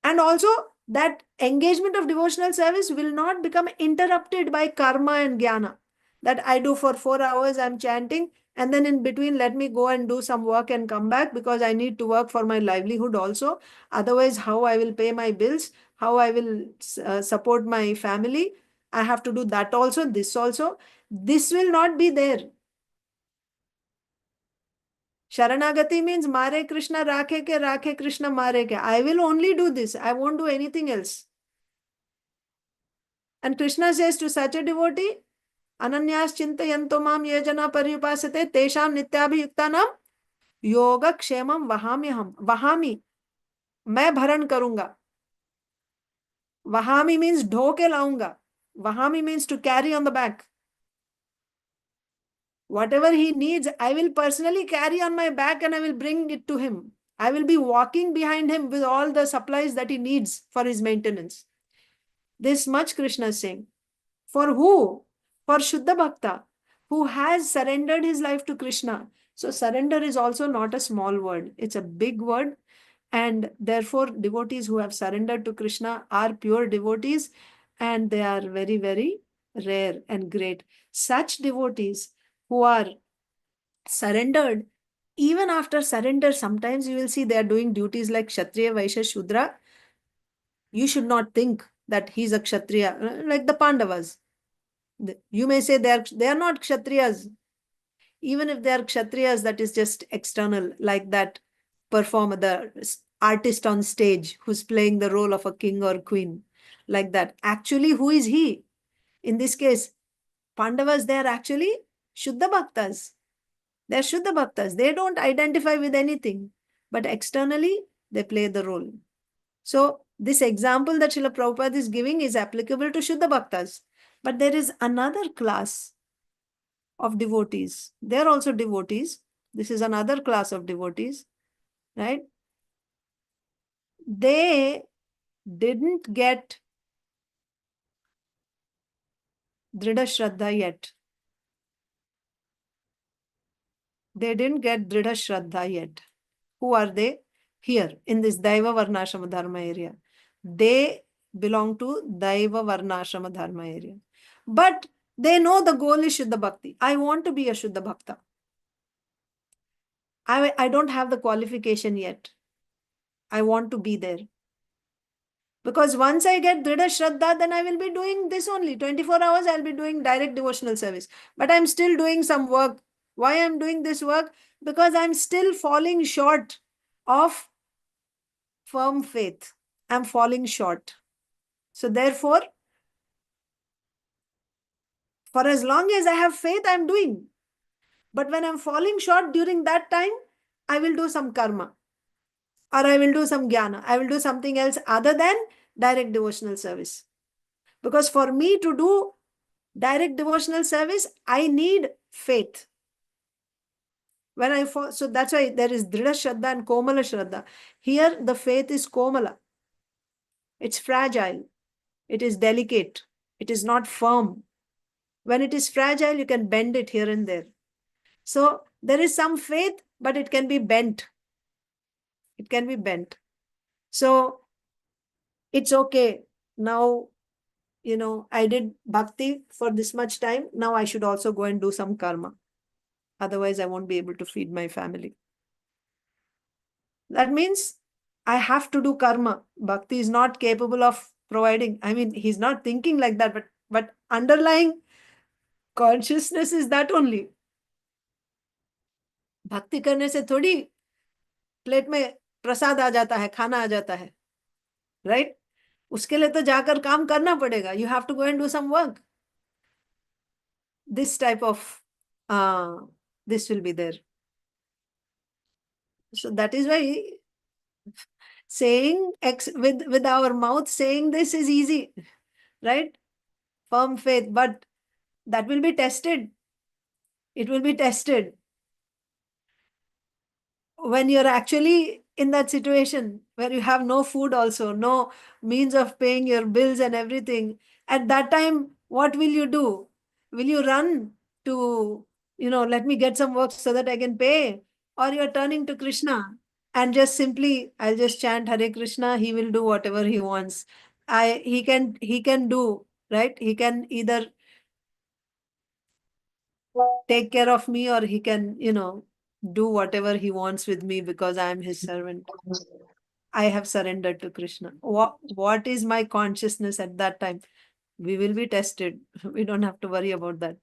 And also that engagement of devotional service will not become interrupted by karma and jnana. That I do for 4 hours, I'm chanting, and then in between, let me go and do some work and come back because I need to work for my livelihood also. Otherwise, how I will pay my bills, how I will support my family. I have to do that also, this also. This will not be there. Sharanagati means Mare Krishna Rakhe Krishna Mare ke. I will only do this. I won't do anything else. And Krishna says to such a devotee, Ananyas Chintayanto Mam Yejana Paryupasate Tesham Nityabhiyuktanam Yoga Kshemam Vahami. मैं भरण करूंगा. Vahami means ढो के लाऊंगा. Vahami means to carry on the back. Whatever he needs, I will personally carry on my back and I will bring it to him. I will be walking behind him with all the supplies that he needs for his maintenance. This much Krishna is saying. For who? For Shuddha Bhakta, who has surrendered his life to Krishna. So surrender is also not a small word. It's a big word. And therefore, devotees who have surrendered to Krishna are pure devotees, and they are very, very rare and great. Such devotees who are surrendered, even after surrender, sometimes you will see they are doing duties like Kshatriya, Vaishya, Shudra. You should not think that he's a Kshatriya, like the Pandavas. You may say they are not Kshatriyas. Even if they are Kshatriyas, that is just external, like that performer, the artist on stage who's playing the role of a king or queen, like that. Actually, who is he? In this case, Pandavas, they are actually Shuddha Bhaktas. They are Shuddha Bhaktas. They don't identify with anything, but externally, they play the role. So, this example that Srila Prabhupada is giving is applicable to Shuddha Bhaktas. But there is another class of devotees. They are also devotees. This is another class of devotees, right? They didn't get Dridha Shraddha yet. They didn't get Dridha Shraddha yet. Who are they? Here, in this Daiva Varnashrama Dharma area. They belong to Daiva Varnashrama Dharma area. But they know the goal is Shuddha Bhakti. I want to be a Shuddha Bhakta. I don't have the qualification yet. I want to be there. Because once I get Dridha Shraddha, then I will be doing this only. 24 hours, I'll be doing direct devotional service. But I'm still doing some work. Why I'm doing this work? Because I'm still falling short of firm faith. I'm falling short. So therefore, for as long as I have faith, I'm doing. But when I'm falling short during that time, I will do some karma. Or I will do some jnana. I will do something else other than direct devotional service. Because for me to do direct devotional service, I need faith. When I fall, so that's why there is Dridha Shraddha and Komala Shraddha. Here, the faith is Komala. It's fragile. It is delicate. It is not firm. When it is fragile, you can bend it here and there. So there is some faith, but it can be bent. It can be bent. So it's okay. Now, I did bhakti for this much time. Now I should also go and do some karma. Otherwise, I won't be able to feed my family. That means I have to do karma. Bhakti is not capable of providing. I mean, he's not thinking like that, but underlying consciousness is that only. भक्ति करने से थोड़ी plate में प्रसाद आ जाता है, खाना आ जाता है, राइट? उसके लिए तो जाकर काम करना पड़ेगा. You have to go and do some work. This type of this will be there. So that is why saying with our mouth saying this is easy, right? Firm faith, but that will be tested. It will be tested when you're actually in that situation where you have no food also, no means of paying your bills and everything. At that time, what will you do? Will you run to, let me get some work so that I can pay? Or you're turning to Krishna and just simply, I'll just chant Hare Krishna, he will do whatever he wants. He can do, right? He can either take care of me, or he can, do whatever he wants with me, because I am his servant. I have surrendered to Krishna. What is my consciousness at that time? We will be tested. We don't have to worry about that.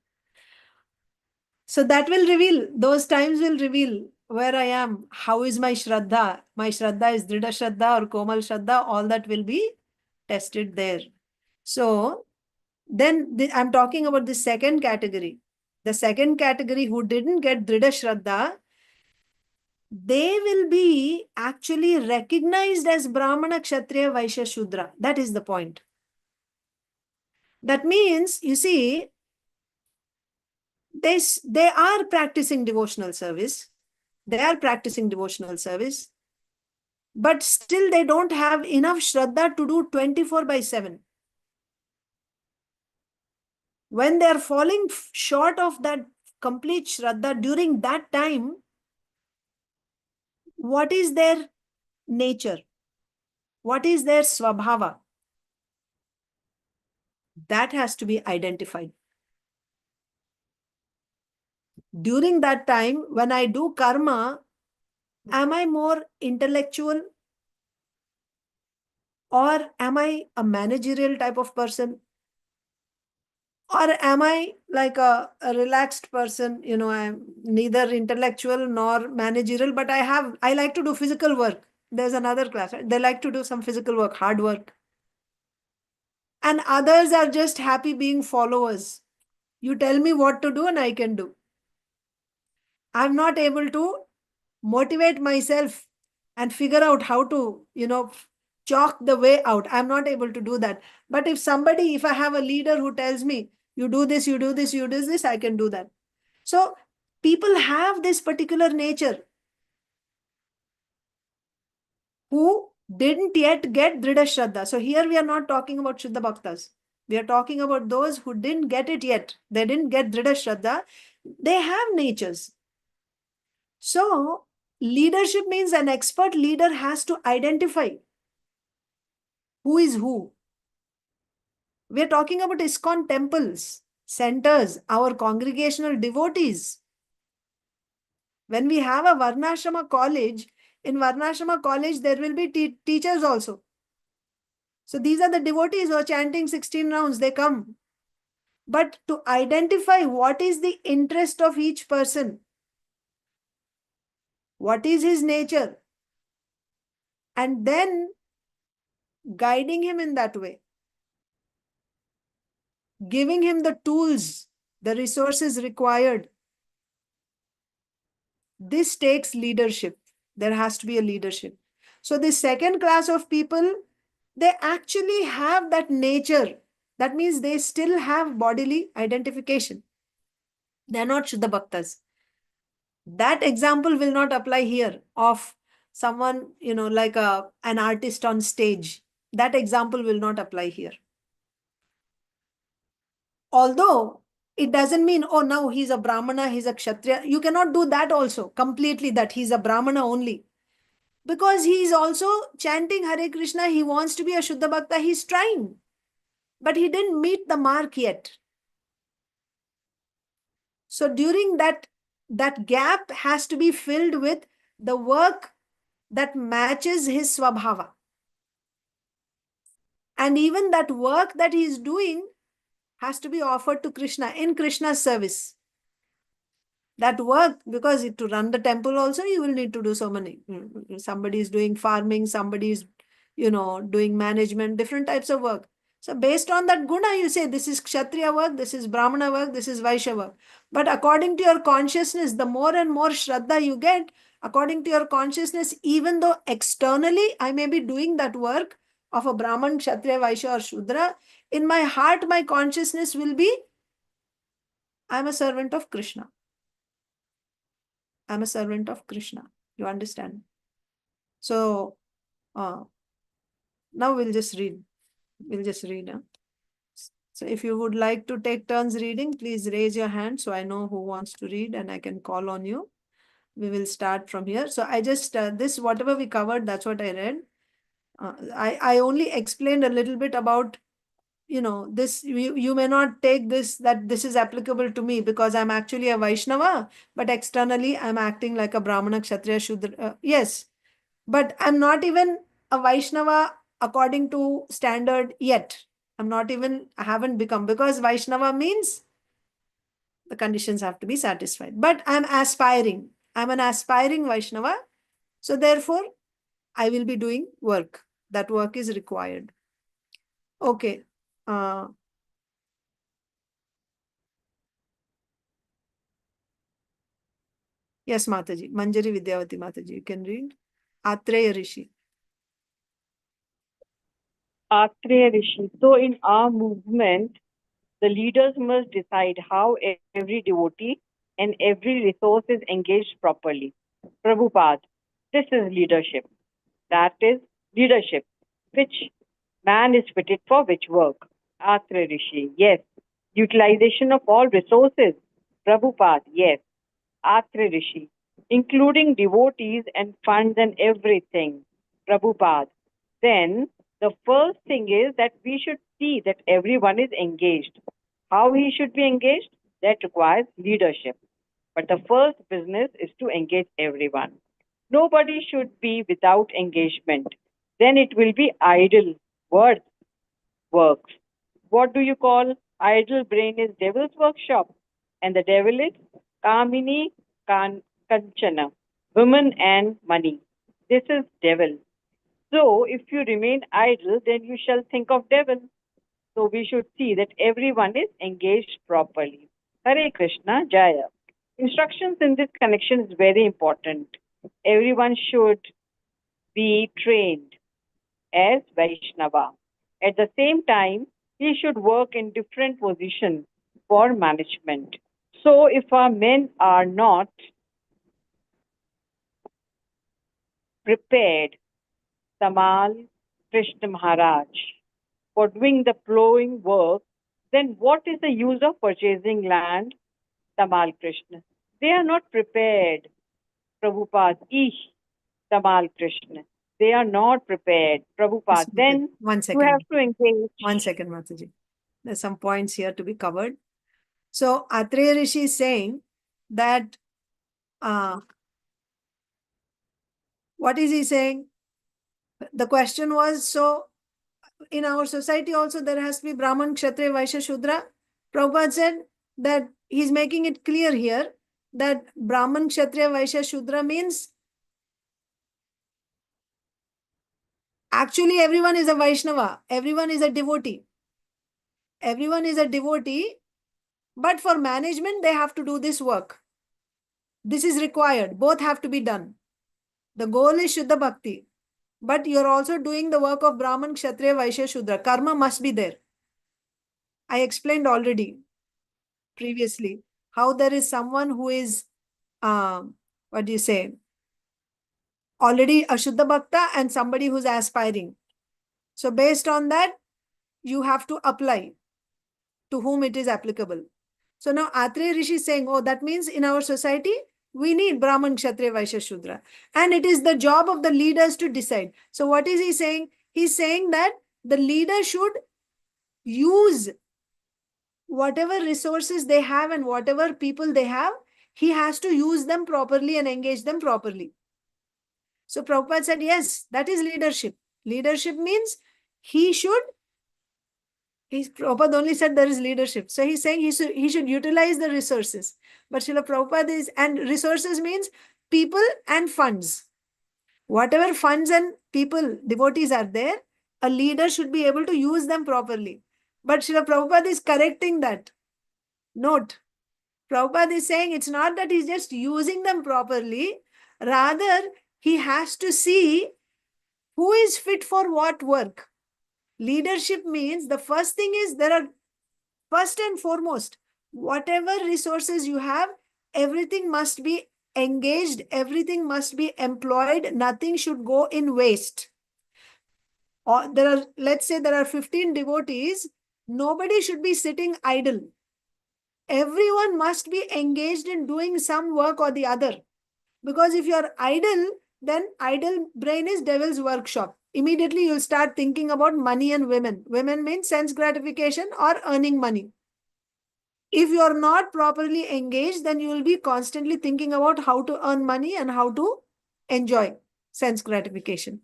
So that will reveal, those times will reveal where I am. How is my Shraddha? My Shraddha is Dridha Shraddha or Komal Shraddha. All that will be tested there. So then I'm talking about the second category. The second category who didn't get Dridha Shraddha, they will be actually recognized as Brahmana, Kshatriya, Vaishya, Shudra. That is the point. That means, you see, they are practicing devotional service. They are practicing devotional service, but still they don't have enough Shraddha to do 24/7. When they are falling short of that complete Shraddha during that time, what is their nature? What is their Swabhava? That has to be identified. During that time, when I do karma, am I more intellectual, or am I a managerial type of person? Or am I like a relaxed person? I'm neither intellectual nor managerial, but I like to do physical work. There's another class, right? They like to do some physical work, hard work. And others are just happy being followers. You tell me what to do and I can do. I'm not able to motivate myself and figure out how to, chalk the way out. I'm not able to do that. But if I have a leader who tells me, you do this, you do this, you do this, I can do that. So people have this particular nature who didn't yet get Dridha Shraddha. So here we are not talking about Shuddha Bhaktas. We are talking about those who didn't get it yet. They didn't get Dridha Shraddha. They have natures. So leadership means an expert leader has to identify who is who. We are talking about ISKCON temples, centers, our congregational devotees. When we have a Varnashrama college, in Varnashrama college, there will be teachers also. So these are the devotees who are chanting 16 rounds, they come. But to identify what is the interest of each person, what is his nature, and then guiding him in that way, giving him the tools, the resources required. This takes leadership. There has to be a leadership. So the second class of people, they actually have that nature. That means they still have bodily identification. They're not Shuddha Bhaktas. That example will not apply here of someone, like an artist on stage. That example will not apply here. Although it doesn't mean, oh, now he's a Brahmana, he's a Kshatriya. You cannot do that also completely, that he's a Brahmana only. Because he is also chanting Hare Krishna, he wants to be a Shuddha Bhakta, he's trying. But he didn't meet the mark yet. So during that gap has to be filled with the work that matches his Swabhava. And even that work that he is doing has to be offered to Krishna in Krishna's service. That work, because to run the temple also, you will need to do so many. Somebody is doing farming, somebody is, doing management, different types of work. So based on that guna, you say this is Kshatriya work, this is Brahmana work, this is Vaishya work. But according to your consciousness, the more and more Shraddha you get, according to your consciousness, even though externally I may be doing that work of a Brahman, Kshatriya, Vaishya or Shudra, in my heart, my consciousness will be, I'm a servant of Krishna. I'm a servant of Krishna. You understand? So now we'll just read. Huh? So if you would like to take turns reading, please raise your hand so I know who wants to read and I can call on you. We will start from here. So I just, this, whatever we covered, that's what I read. I only explained a little bit about, this, you may not take this, that this is applicable to me because I'm actually a Vaishnava, but externally I'm acting like a Brahmana, Kshatriya, Shudra. Yes, but I'm not even a Vaishnava according to standard yet. I haven't become, because Vaishnava means the conditions have to be satisfied. But I'm aspiring. I'm an aspiring Vaishnava. So therefore, I will be doing work. That work is required. Okay. Yes, Mataji. Manjari Vidyavati Mataji. You can read. Atreya Rishi. Atreya Rishi. So in our movement, the leaders must decide how every devotee and every resource is engaged properly. Prabhupada, this is leadership. That is leadership. Which man is fitted for which work? Atreya Rishi, yes. Utilization of all resources. Prabhupada, yes. Atreya Rishi, including devotees and funds and everything. Prabhupada. Then the first thing is that we should see that everyone is engaged. How he should be engaged? That requires leadership. But the first business is to engage everyone. Nobody should be without engagement. Then it will be idle words, works. What do you call idle brain is devil's workshop? And the devil is Kamini Kanchana, women and money. This is devil. So if you remain idle, then you shall think of devil. So we should see that everyone is engaged properly. Hare Krishna, Jaya. Instructions in this connection is very important. Everyone should be trained as Vaishnava. At the same time, he should work in different positions for management. So if our men are not prepared, Tamal Krishna Maharaj, for doing the plowing work, then what is the use of purchasing land? Tamal Krishna. They are not prepared. Prabhupada, Ish, Tamal Krishna. They are not prepared. Prabhupada. Yes, Then one you have second. to engage. 1 second, Mataji. There's some points here to be covered. So Atreya Rishi is saying that, what is he saying? The question was, so in our society also there has to be Brahman, Kshatriya, Vaishya, Shudra. Prabhupada said that he's making it clear here that Brahman, Kshatriya, Vaishya, Shudra means actually everyone is a Vaishnava, everyone is a devotee. Everyone is a devotee, but for management they have to do this work. This is required. Both have to be done. The goal is Shuddha Bhakti. But you're also doing the work of Brahman, Kshatriya, Vaishya, Shudra. Karma must be there. I explained already previously how there is someone who is, what do you say, already a Shuddha Bhakta and somebody who's aspiring. So based on that, you have to apply to whom it is applicable. So now Atreya Rishi is saying, oh, that means in our society, we need Brahman, Kshatriya, Vaishya, Shudra. And it is the job of the leaders to decide. So what is he saying? He's saying that the leader should use whatever resources they have and whatever people they have, he has to use them properly and engage them properly. So Prabhupada said, yes, that is leadership. Leadership means Prabhupada only said there is leadership. So he's saying he should utilize the resources. But Srila Prabhupada is, and resources means people and funds. Whatever funds and people, devotees are there, a leader should be able to use them properly. But Srila Prabhupada is correcting that. Note, Prabhupada is saying it's not that he's just using them properly. Rather, he has to see who is fit for what work. Leadership means the first thing is first and foremost, whatever resources you have, everything must be engaged, everything must be employed, nothing should go in waste. Or let's say there are 15 devotees, nobody should be sitting idle. Everyone must be engaged in doing some work or the other. Because if you're idle, then idle brain is devil's workshop. Immediately you'll start thinking about money and women. Women means sense gratification or earning money. If you're not properly engaged, then you will be constantly thinking about how to earn money and how to enjoy sense gratification.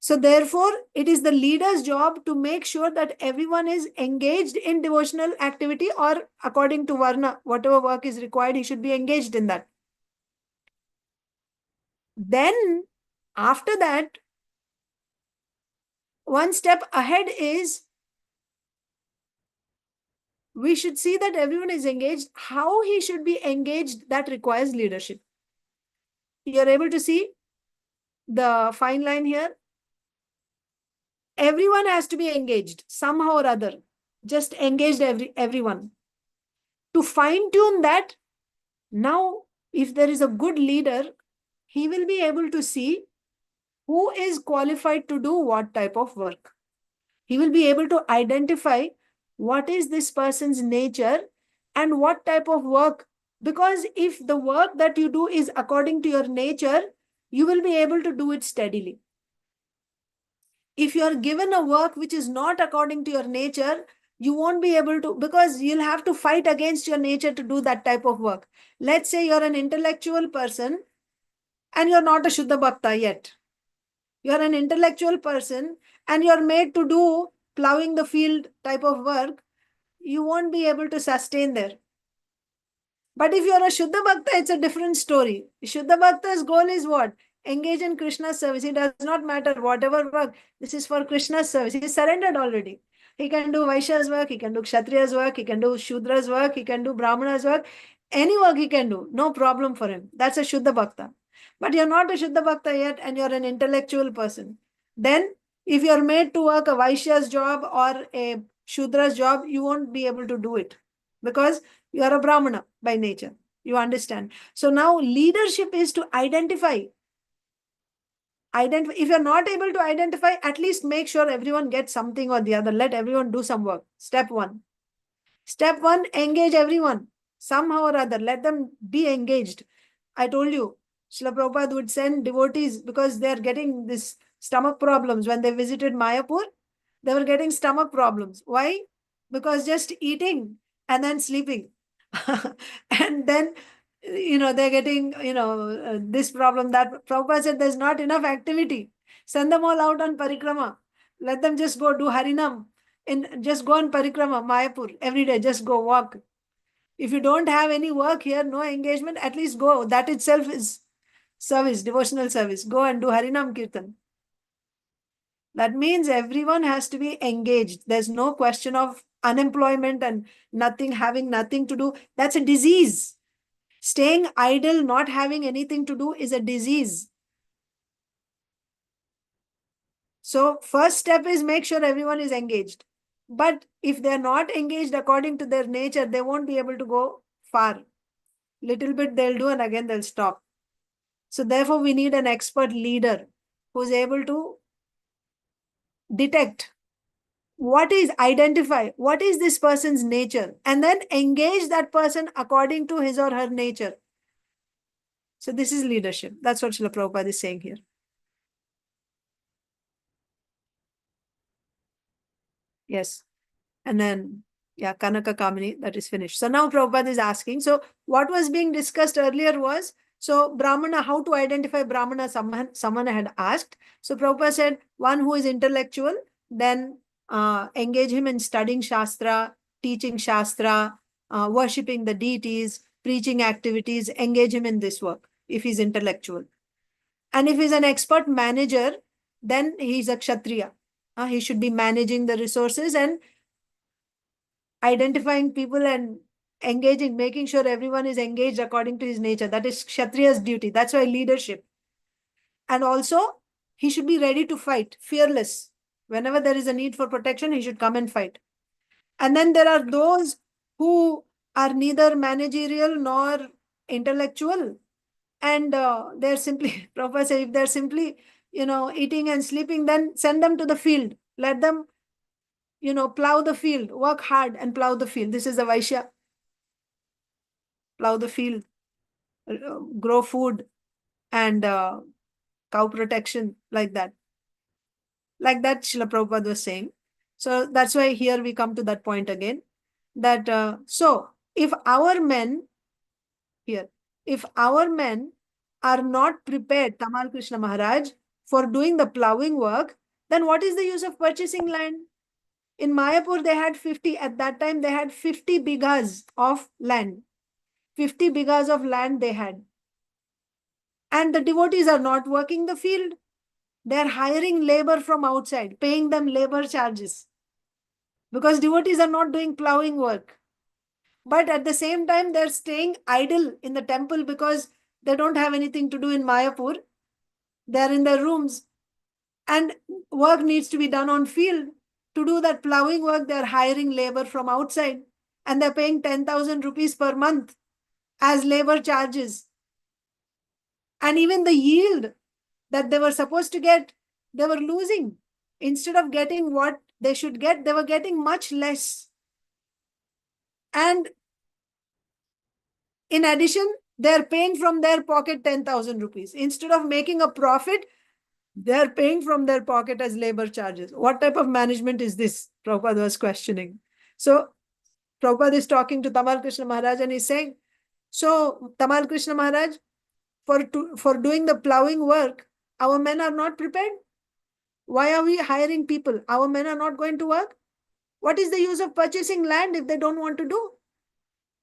So therefore, it is the leader's job to make sure that everyone is engaged in devotional activity, or according to Varna, whatever work is required, he should be engaged in that. Then, after that, one step ahead is we should see that everyone is engaged. How he should be engaged, that requires leadership. You're able to see the fine line here. Everyone has to be engaged somehow or other. Just engaged everyone. To fine tune that, now if there is a good leader, he will be able to see who is qualified to do what type of work. He will be able to identify what is this person's nature and what type of work. Because if the work that you do is according to your nature, you will be able to do it steadily. If you are given a work which is not according to your nature, you won't be able to, because you'll have to fight against your nature to do that type of work. Let's say you're an intellectual person and you're not a Shuddha Bhakta yet. You're an intellectual person and you're made to do plowing the field type of work. You won't be able to sustain there. But if you're a Shuddha Bhakta, it's a different story. Shuddha Bhakta's goal is what? Engage in Krishna's service. It does not matter whatever work. This is for Krishna's service. He is surrendered already. He can do Vaishya's work. He can do Kshatriya's work. He can do Shudra's work. He can do Brahmana's work. Any work he can do. No problem for him. That's a Shuddha Bhakta. But you're not a Shuddha Bhakta yet and you're an intellectual person. Then if you're made to work a Vaishya's job or a Shudra's job, you won't be able to do it. Because you are a Brahmana by nature. You understand. So now leadership is to identify. If you're not able to identify, at least make sure everyone gets something or the other. Let everyone do some work. Step one. Step one, engage everyone. Somehow or other, let them be engaged. I told you, Srila Prabhupada would send devotees because they're getting this stomach problems. When they visited Mayapur, they were getting stomach problems. Why? Because just eating and then sleeping. And then, they're getting, this problem, that. Prabhupada said there's not enough activity. Send them all out on parikrama. Let them just go do Harinam. Just go on parikrama, Mayapur, every day. Just go walk. If you don't have any work here, no engagement, at least go. That itself is service, devotional service. Go and do Harinam Kirtan. That means everyone has to be engaged. There's no question of unemployment and having nothing to do. That's a disease. Staying idle, not having anything to do is a disease. So first step is make sure everyone is engaged. But if they're not engaged according to their nature, they won't be able to go far. Little bit they'll do and again they'll stop. So therefore we need an expert leader who's able to detect identify what is this person's nature and then engage that person according to his or her nature. So this is leadership. That's what Srila Prabhupada is saying here. Yes. And then, Kanaka Kamini, that is finished. So now Prabhupada is asking, so what was being discussed earlier was, so Brahmana, how to identify Brahmana, someone had asked. So Prabhupada said, one who is intellectual, then engage him in studying Shastra, teaching Shastra, worshipping the deities, preaching activities, engage him in this work if he's intellectual. And if he's an expert manager, then he's a Kshatriya. He should be managing the resources and identifying people and engaging, making sure everyone is engaged according to his nature. That is Kshatriya's duty. That's why leadership. And also, he should be ready to fight, fearless. Whenever there is a need for protection, he should come and fight. And then there are those who are neither managerial nor intellectual. And they're simply, Prabhupada said, if they're simply, eating and sleeping, then send them to the field. Let them, plow the field, work hard and plow the field. This is the Vaishya. Plow the field. grow food and cow protection, like that. Like that, Srila Prabhupada was saying. So that's why here we come to that point again. That so if our men here, if our men are not prepared, Tamal Krishna Maharaj, for doing the plowing work, then what is the use of purchasing land? In Mayapur, they had 50, at that time, they had 50 bighas of land. 50 bighas of land they had. And the devotees are not working the field. They are hiring labor from outside, paying them labor charges. Because devotees are not doing plowing work. But at the same time, they're staying idle in the temple because they don't have anything to do in Mayapur. They're in their rooms. And work needs to be done on field. To do that plowing work, they're hiring labor from outside. And they're paying 10,000 rupees per month as labor charges. And even the yield that they were supposed to get, they were losing. Instead of getting what they should get, they were getting much less. And in addition, they're paying from their pocket 10,000 rupees. Instead of making a profit, they're paying from their pocket as labor charges. What type of management is this? Prabhupada was questioning. So Prabhupada is talking to Tamal Krishna Maharaj and he's saying, so Tamal Krishna Maharaj, for doing the plowing work, our men are not prepared. Why are we hiring people? Our men are not going to work. What is the use of purchasing land if they don't want to do?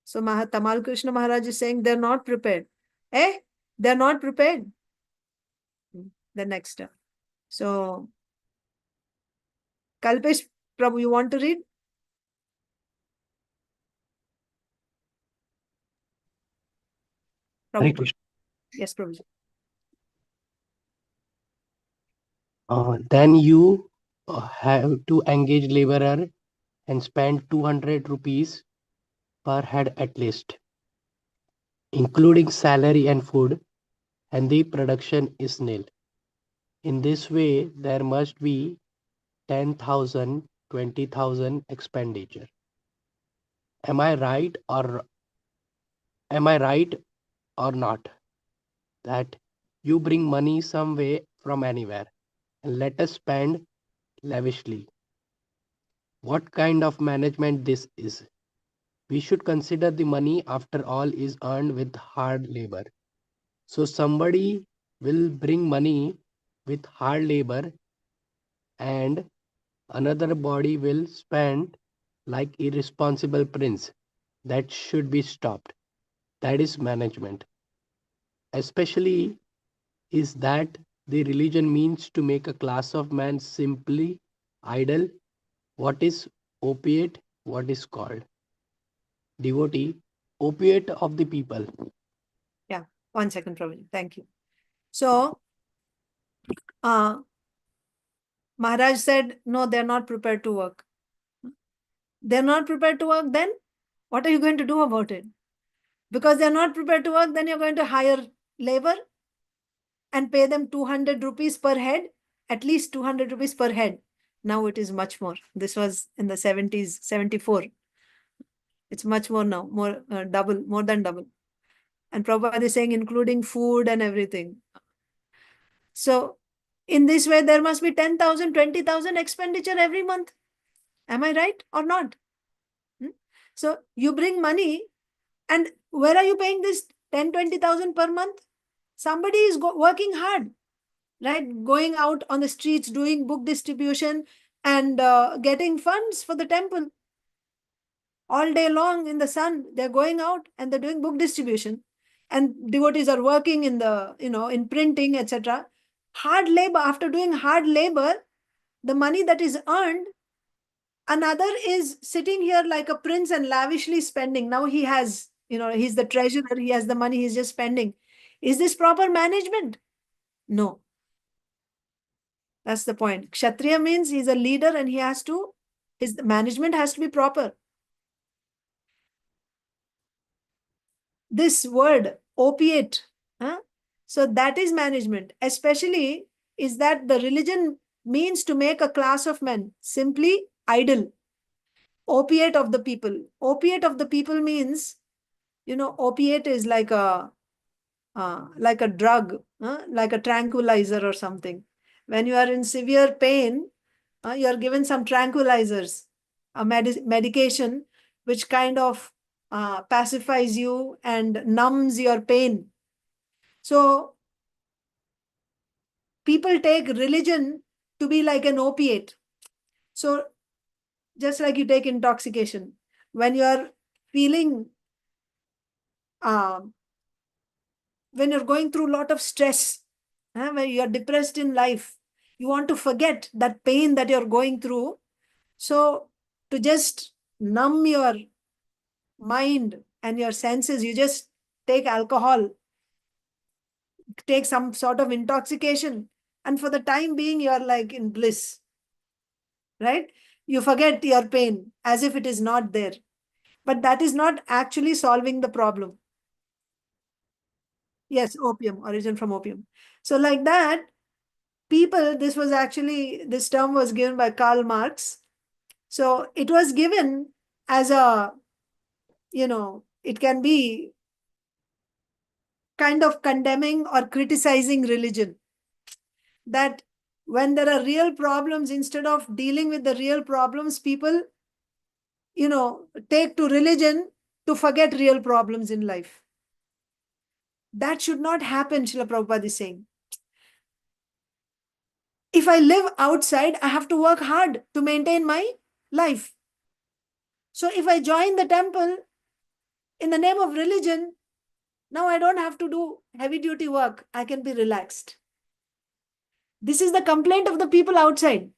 So Tamal Krishna Maharaj is saying they're not prepared. They're not prepared. The next step. So, Kalpesh, Prabhu, you want to read? Hare Prabhu. Krishna. Yes, Prabhu. Then you have to engage laborer and spend 200 rupees per head at least, including salary and food, and the production is nil. In this way, there must be 10,000, 20,000 expenditure. Am I right or not? That you bring money some way from anywhere and let us spend lavishly. What kind of management this is? We should consider the money after all is earned with hard labor. So somebody will bring money with hard labor and another body will spend like irresponsible prince. That should be stopped. That is management. Especially is that the religion means to make a class of man simply idle. What is opiate? What is called? Devotee, opiate of the people. Yeah, 1 second, Prabhu. Thank you. So, Maharaj said, no, they're not prepared to work. They're not prepared to work, then what are you going to do about it? Because they're not prepared to work, then you're going to hire labor and pay them 200 rupees per head, at least 200 rupees per head. Now it is much more. This was in the 70s, 74. It's much more now, more than double. And Prabhupada is saying including food and everything. So in this way, there must be 10,000, 20,000 expenditure every month. Am I right or not? So you bring money and where are you paying this 10, 20,000 per month? Somebody is working hard, right? Going out on the streets, doing book distribution and getting funds for the temple. All day long in the sun, they're going out and they're doing book distribution. And devotees are working in the, in printing, etc. Hard labor, after doing hard labor, the money that is earned, another is sitting here like a prince and lavishly spending. Now he has, he's the treasurer, he has the money, he's just spending. Is this proper management? No. That's the point. Kshatriya means he's a leader and his management has to be proper. This word, opiate, so that is management. Especially is that the religion means to make a class of men simply idle. Opiate of the people. Opiate of the people means, opiate is like a like a drug, like a tranquilizer or something. When you are in severe pain, you are given some tranquilizers, a medication which kind of pacifies you and numbs your pain. So people take religion to be like an opiate. So just like you take intoxication, when you are feeling, when you're going through a lot of stress, when you're depressed in life, you want to forget that pain that you're going through. So to just numb your mind and your senses, you just take alcohol, take some sort of intoxication, and for the time being, you're like in bliss, right? You forget your pain as if it is not there. But that is not actually solving the problem. Yes, opium, origin from opium. So, like that, people, this term was given by Karl Marx. So, it was given as a, it can be kind of condemning or criticizing religion. That when there are real problems, instead of dealing with the real problems, people, take to religion to forget real problems in life. That should not happen, Srila Prabhupada is saying. If I live outside, I have to work hard to maintain my life. So if I join the temple in the name of religion, now I don't have to do heavy duty work. I can be relaxed. This is the complaint of the people outside.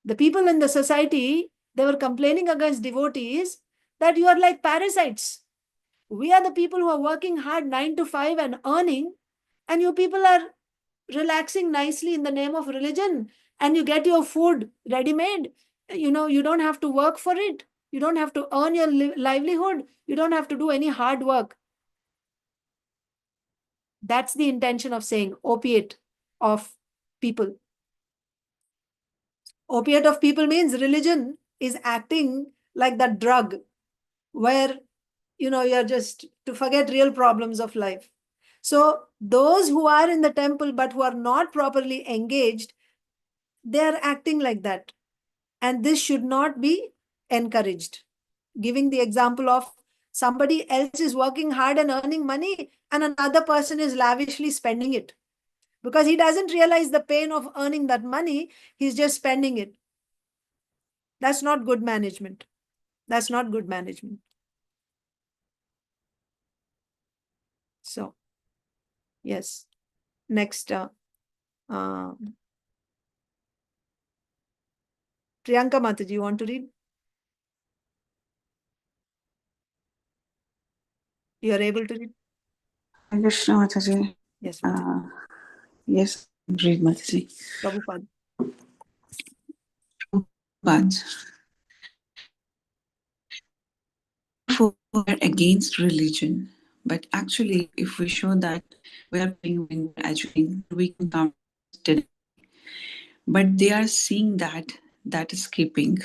The people in the society, they were complaining against devotees that you are like parasites. We are the people who are working hard 9 to 5 and earning, and you people are relaxing nicely in the name of religion, and you get your food ready made. You don't have to work for it. You don't have to earn your livelihood. You don't have to do any hard work. That's the intention of saying opiate of people. Opiate of people means religion is acting like that drug where, you're just to forget real problems of life. So those who are in the temple but who are not properly engaged, they are acting like that. And this should not be encouraged. Giving the example of somebody else is working hard and earning money, and another person is lavishly spending it. Because he doesn't realize the pain of earning that money, he's just spending it. That's not good management. That's not good management. So, yes. Next, Priyanka Mataji, you want to read? You are able to read? Krishna Mataji. Yes, Mataji. Yes, read Mataji. Prabhupada. But we are against religion, but actually, if we show that we are being educating, we can come today. But they are seeing that escaping.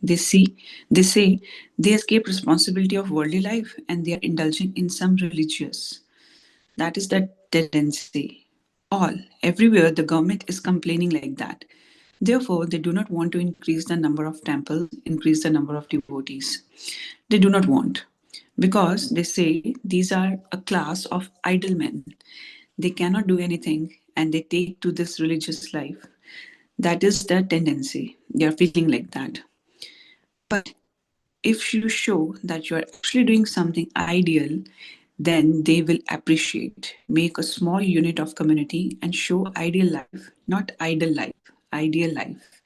They say they escape responsibility of worldly life and they are indulging in some religious. That is the tendency. Everywhere, the government is complaining like that. Therefore, they do not want to increase the number of temples, increase the number of devotees. They do not want. Because they say these are a class of idle men. They cannot do anything and they take to this religious life. That is the tendency. They are feeling like that. But if you show that you are actually doing something ideal, then they will appreciate. Make a small unit of community and show ideal life, not idle life, ideal life.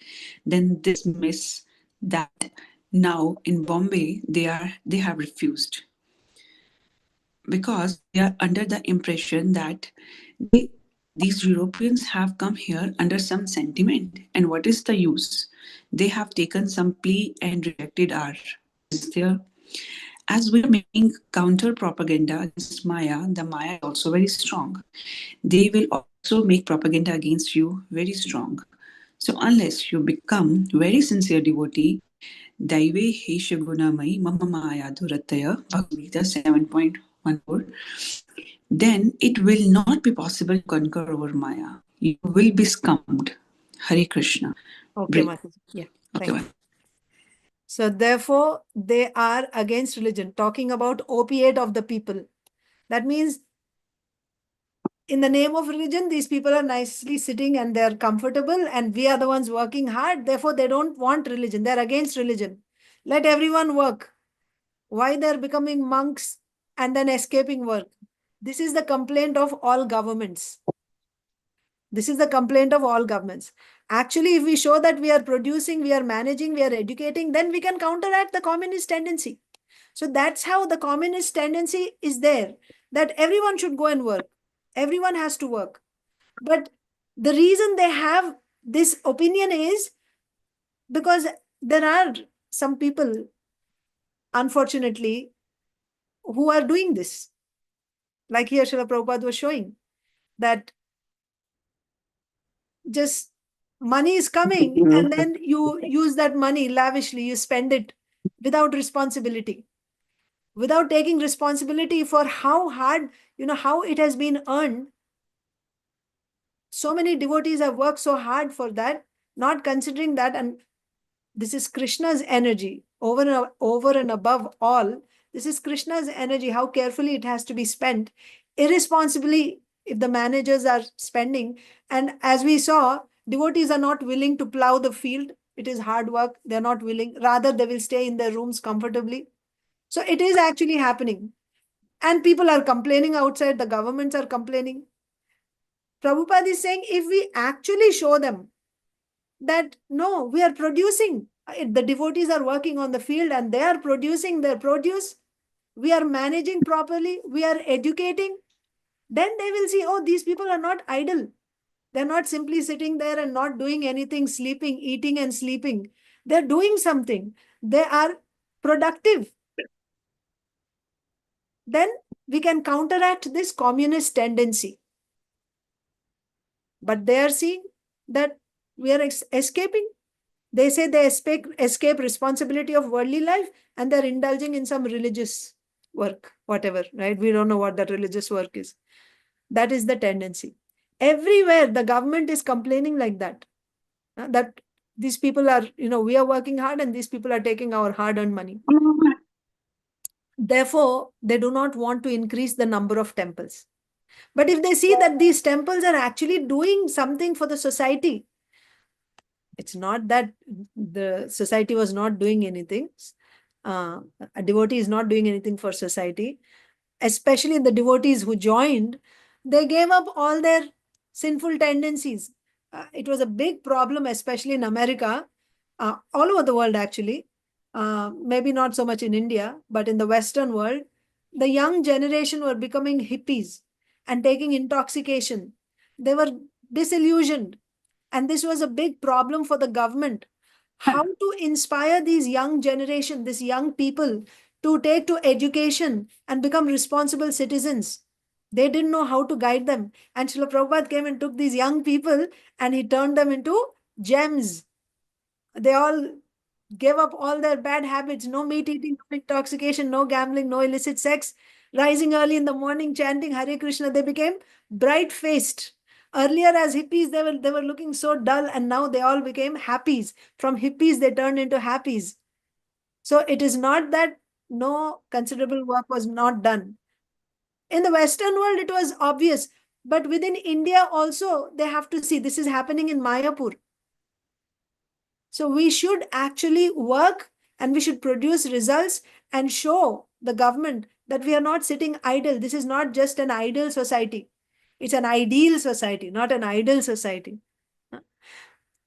Then this miss that now in Bombay they have refused because they are under the impression that these Europeans have come here under some sentiment. And what is the use? They have taken some plea and rejected our there. As we are making counter propaganda against Maya, the Maya is also very strong. They will also make propaganda against you very strong. So unless you become very sincere devotee, Daive Hesha Gunamai Mama Maya Durataya, Bhagavad Gita 7.1. Manur, then it will not be possible to conquer over Maya. You will be scummed. Hare Krishna. Okay, Break. Mataji. Yeah, Okay, thank you. So therefore, they are against religion, talking about opiate of the people. That means in the name of religion, these people are nicely sitting and they're comfortable, and we are the ones working hard. Therefore, they don't want religion. They're against religion. Let everyone work. Why they're becoming monks and then escaping work? This is the complaint of all governments. This is the complaint of all governments. Actually, if we show that we are producing, we are managing, we are educating, then we can counteract the communist tendency. So that's how the communist tendency is there, that everyone should go and work. Everyone has to work. But the reason they have this opinion is because there are some people, unfortunately, who are doing this. Like here, Srila Prabhupada was showing that just money is coming and then you use that money lavishly, you spend it without responsibility, without taking responsibility for how hard, how it has been earned. So many devotees have worked so hard for that, not considering that. And this is Krishna's energy over and above all. This is Krishna's energy, how carefully it has to be spent. Irresponsibly, if the managers are spending, and as we saw, devotees are not willing to plow the field. It is hard work. They're not willing. Rather, they will stay in their rooms comfortably. So it is actually happening. And people are complaining outside. The governments are complaining. Prabhupada is saying, if we actually show them that, no, we are producing, the devotees are working on the field and they are producing their produce, we are managing properly, we are educating, then they will see, oh, these people are not idle. They're not simply sitting there and not doing anything, sleeping, eating and sleeping. They're doing something. They are productive. Then we can counteract this communist tendency. But they are seeing that we are escaping. They say they escape responsibility of worldly life and they're indulging in some religious work, whatever, right? We don't know what that religious work is. That is the tendency. Everywhere the government is complaining like that, that these people are, we are working hard and these people are taking our hard-earned money. Therefore, they do not want to increase the number of temples. But if they see that these temples are actually doing something for the society, it's not that the society was not doing anything. A devotee is not doing anything for society. Especially the devotees who joined, they gave up all their sinful tendencies. It was a big problem, especially in America, all over the world actually. Maybe not so much in India, but in the Western world, the young generation were becoming hippies and taking intoxication. They were disillusioned. And this was a big problem for the government. How to inspire these young generation, these young people to take to education and become responsible citizens. They didn't know how to guide them. And Srila Prabhupada came and took these young people and he turned them into gems. They all gave up all their bad habits, no meat eating, no intoxication, no gambling, no illicit sex, rising early in the morning, chanting Hare Krishna. They became bright-faced. Earlier as hippies, they were looking so dull, and now they all became happies. From hippies, they turned into happies. So it is not that no considerable work was not done. In the Western world, it was obvious. But within India also, they have to see this is happening in Mayapur. So we should actually work and we should produce results and show the government that we are not sitting idle. This is not just an idle society. It's an ideal society, not an idle society.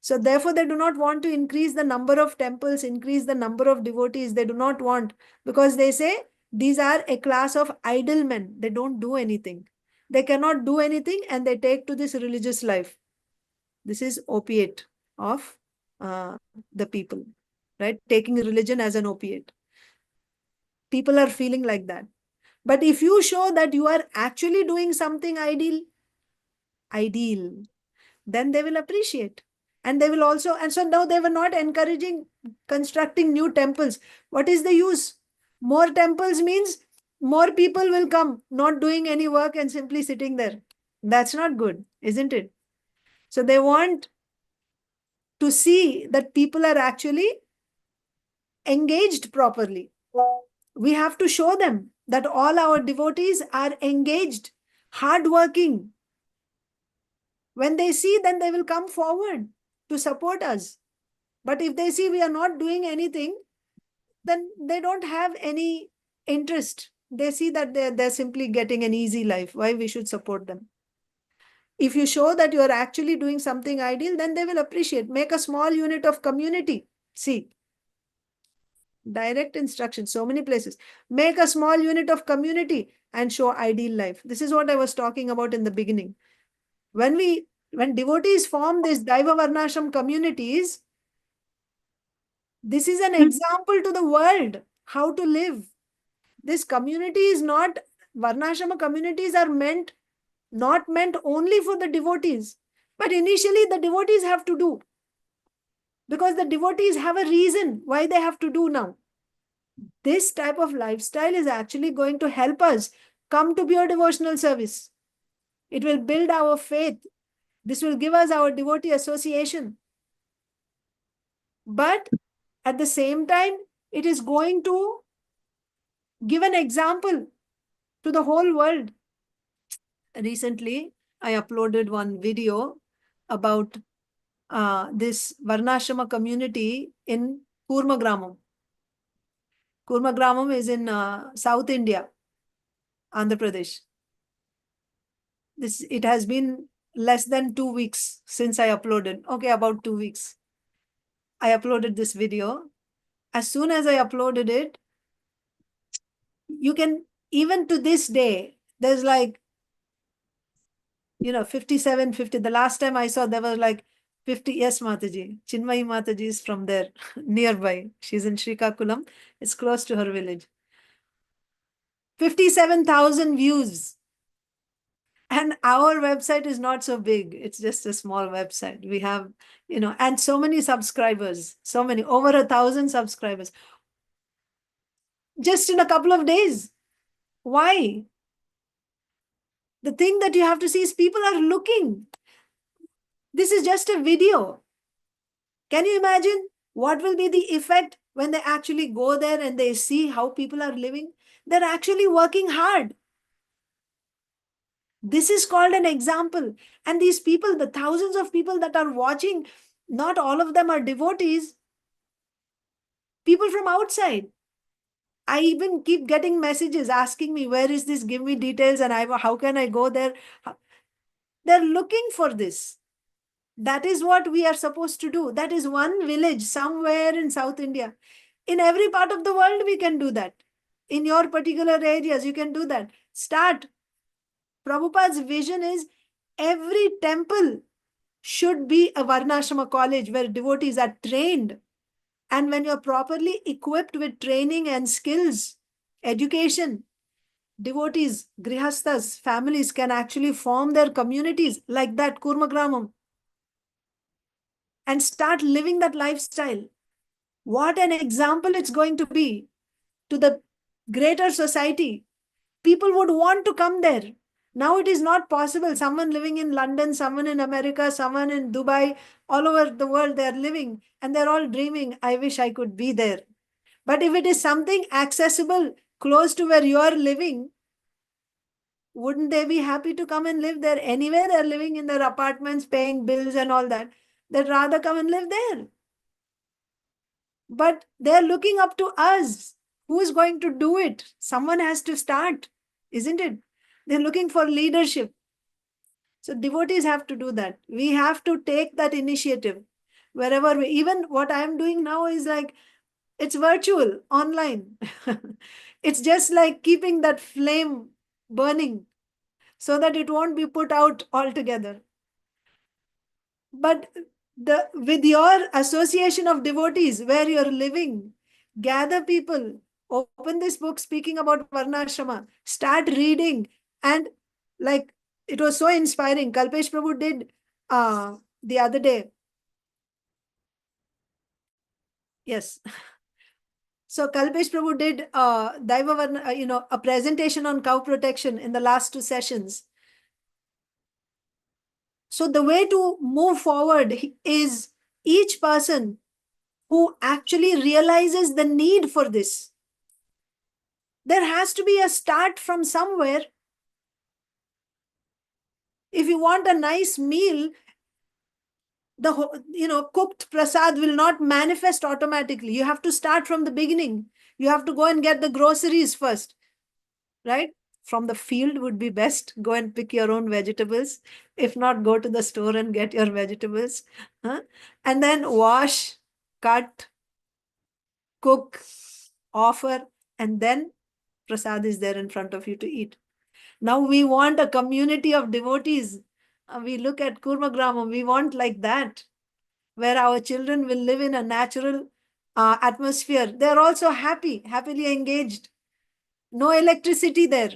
So therefore, they do not want to increase the number of temples, increase the number of devotees. They do not want, because they say these are a class of idle men. They don't do anything. They cannot do anything and they take to this religious life. This is opiate of the people, right? Taking religion as an opiate. People are feeling like that. But if you show that you are actually doing something ideal, then they will appreciate. And they will also, and so now they were not encouraging constructing new temples. What is the use? More temples means more people will come, not doing any work and simply sitting there. That's not good, isn't it? So they want to see that people are actually engaged properly. We have to show them that all our devotees are engaged, hardworking. When they see, then they will come forward to support us. But if they see we are not doing anything, then they don't have any interest. They see that they're simply getting an easy life. Why we should support them? If you show that you are actually doing something ideal, then they will appreciate. Make a small unit of community. See, direct instruction, so many places. Make a small unit of community and show ideal life. This is what I was talking about in the beginning. When devotees form these Daiva Varnashram communities, this is an example to the world how to live. This community is not, Varnashrama communities are not meant only for the devotees, but initially the devotees have to do, because the devotees have a reason why they have to do now. This type of lifestyle is actually going to help us come to pure devotional service. It will build our faith. This will give us our devotee association. But at the same time, it is going to give an example to the whole world. Recently, I uploaded one video about this Varnashrama community in Kurmagramam. Kurmagramam is in South India, Andhra Pradesh. It has been less than 2 weeks since I uploaded. Okay, about 2 weeks. I uploaded this video. As soon as I uploaded it, you can, even to this day, there's like, 57, 50. The last time I saw, there was like 50. Yes, Mataji. Chinmayi Mataji is from there, nearby. She's in Srikakulam. It's close to her village. 57,000 views. And our website is not so big. It's just a small website. We have, and so many subscribers, over 1,000 subscribers. Just in a couple of days. Why? The thing that you have to see is people are looking. This is just a video. Can you imagine what will be the effect when they actually go there and they see how people are living? They're actually working hard. This is called an example. And these people, the thousands of people that are watching, not all of them are devotees. People from outside. I even keep getting messages asking me, where is this? Give me details and how can I go there? They're looking for this. That is what we are supposed to do. That is one village somewhere in South India. In every part of the world, we can do that. In your particular areas, you can do that. Start. Prabhupada's vision is every temple should be a Varnashrama college where devotees are trained. And when you're properly equipped with training and skills, education, devotees, grihasthas, families can actually form their communities like that, Kurmagramam, and start living that lifestyle. What an example it's going to be to the greater society. People would want to come there. Now it is not possible. Someone living in London, someone in America, someone in Dubai, all over the world, they're living and they're all dreaming, I wish I could be there. But if it is something accessible, close to where you are living, wouldn't they be happy to come and live there? Anyway, they're living in their apartments, paying bills and all that. They'd rather come and live there. But they're looking up to us. Who is going to do it? Someone has to start, isn't it? They're looking for leadership. So devotees have to do that. We have to take that initiative. Wherever even what I'm doing now is like, it's virtual, online. It's just like keeping that flame burning so that it won't be put out altogether. But with your association of devotees where you're living, gather people, open this book speaking about Varnashrama, start reading, and like it was so inspiring. Kalpesh Prabhu did the other day. Yes. So Kalpesh Prabhu did Daiva Varna, a presentation on cow protection in the last 2 sessions. So the way to move forward is each person who actually realizes the need for this. There has to be a start from somewhere. If you want a nice meal, the cooked prasad will not manifest automatically. You have to start from the beginning. You have to go and get the groceries first, right? From the field would be best. Go and pick your own vegetables. If not, go to the store and get your vegetables. And then wash, cut, cook, offer, and then prasad is there in front of you to eat. Now we want a community of devotees. We look at Kurmagramam, we want like that, where our children will live in a natural atmosphere. They're also happily engaged. No electricity there.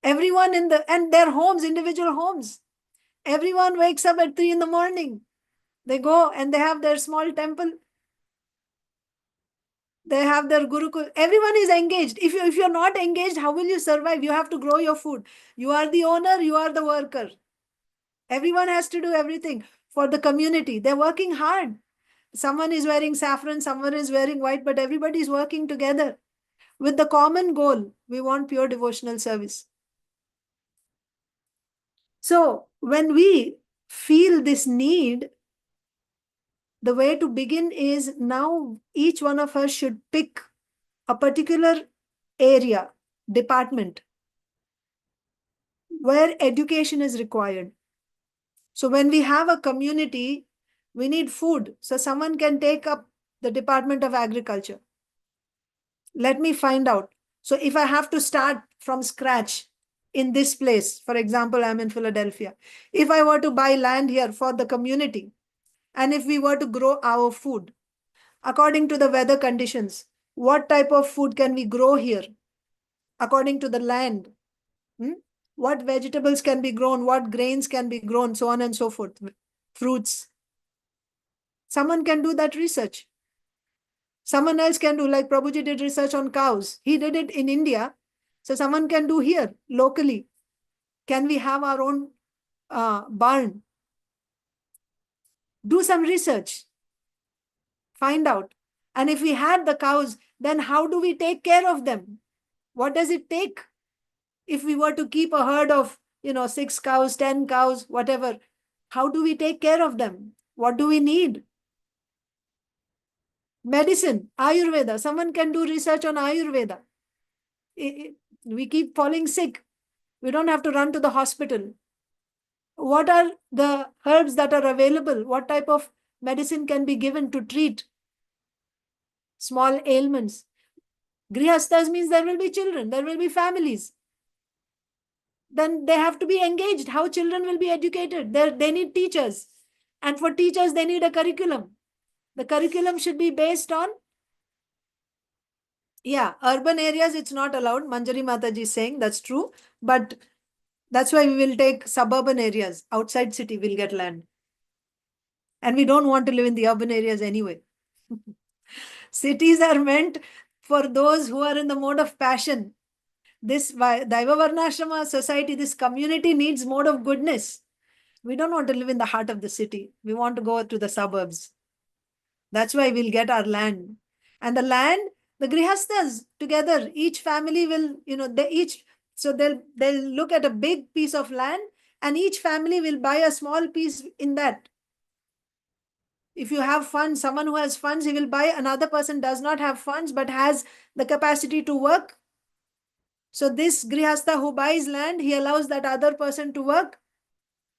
Everyone and their homes, individual homes. Everyone wakes up at 3 in the morning. They go and they have their small temple. They have their Gurukul. Everyone is engaged. If you're not engaged, how will you survive? You have to grow your food. You are the owner, you are the worker. Everyone has to do everything for the community. They're working hard. Someone is wearing saffron, someone is wearing white, but everybody is working together with the common goal. We want pure devotional service. So when we feel this need, the way to begin is now each one of us should pick a particular area, department, where education is required. So when we have a community, we need food. So someone can take up the Department of Agriculture. Let me find out. So if I have to start from scratch in this place, for example, I'm in Philadelphia. If I were to buy land here for the community, and if we were to grow our food, according to the weather conditions, what type of food can we grow here? According to the land, what vegetables can be grown, what grains can be grown, so on and so forth, fruits. Someone can do that research. Someone else can do, like Prabhuji did research on cows. He did it in India. So someone can do here, locally. Can we have our own barn? Do some research. Find out. And if we had the cows, then how do we take care of them? What does it take? If we were to keep a herd of, 6 cows, 10 cows, whatever, how do we take care of them? What do we need? Medicine, Ayurveda. Someone can do research on Ayurveda. We keep falling sick. We don't have to run to the hospital. What are the herbs that are available? What type of medicine can be given to treat small ailments? Grihasthas means there will be children, there will be families. Then they have to be engaged. How children will be educated? They need teachers. And for teachers, they need a curriculum. The curriculum should be based on, urban areas, it's not allowed. Manjari Mataji is saying that's true. But that's why we will take suburban areas. Outside city, we'll get land. And we don't want to live in the urban areas anyway. Cities are meant for those who are in the mode of passion. This Daiva Varnashrama society, this community needs mode of goodness. We don't want to live in the heart of the city. We want to go to the suburbs. That's why we'll get our land. And the land, the grihasthas together, each family will, they'll look at a big piece of land and each family will buy a small piece in that. If you have funds, someone who has funds, he will buy. Another person does not have funds but has the capacity to work. So this grihastha who buys land, he allows that other person to work.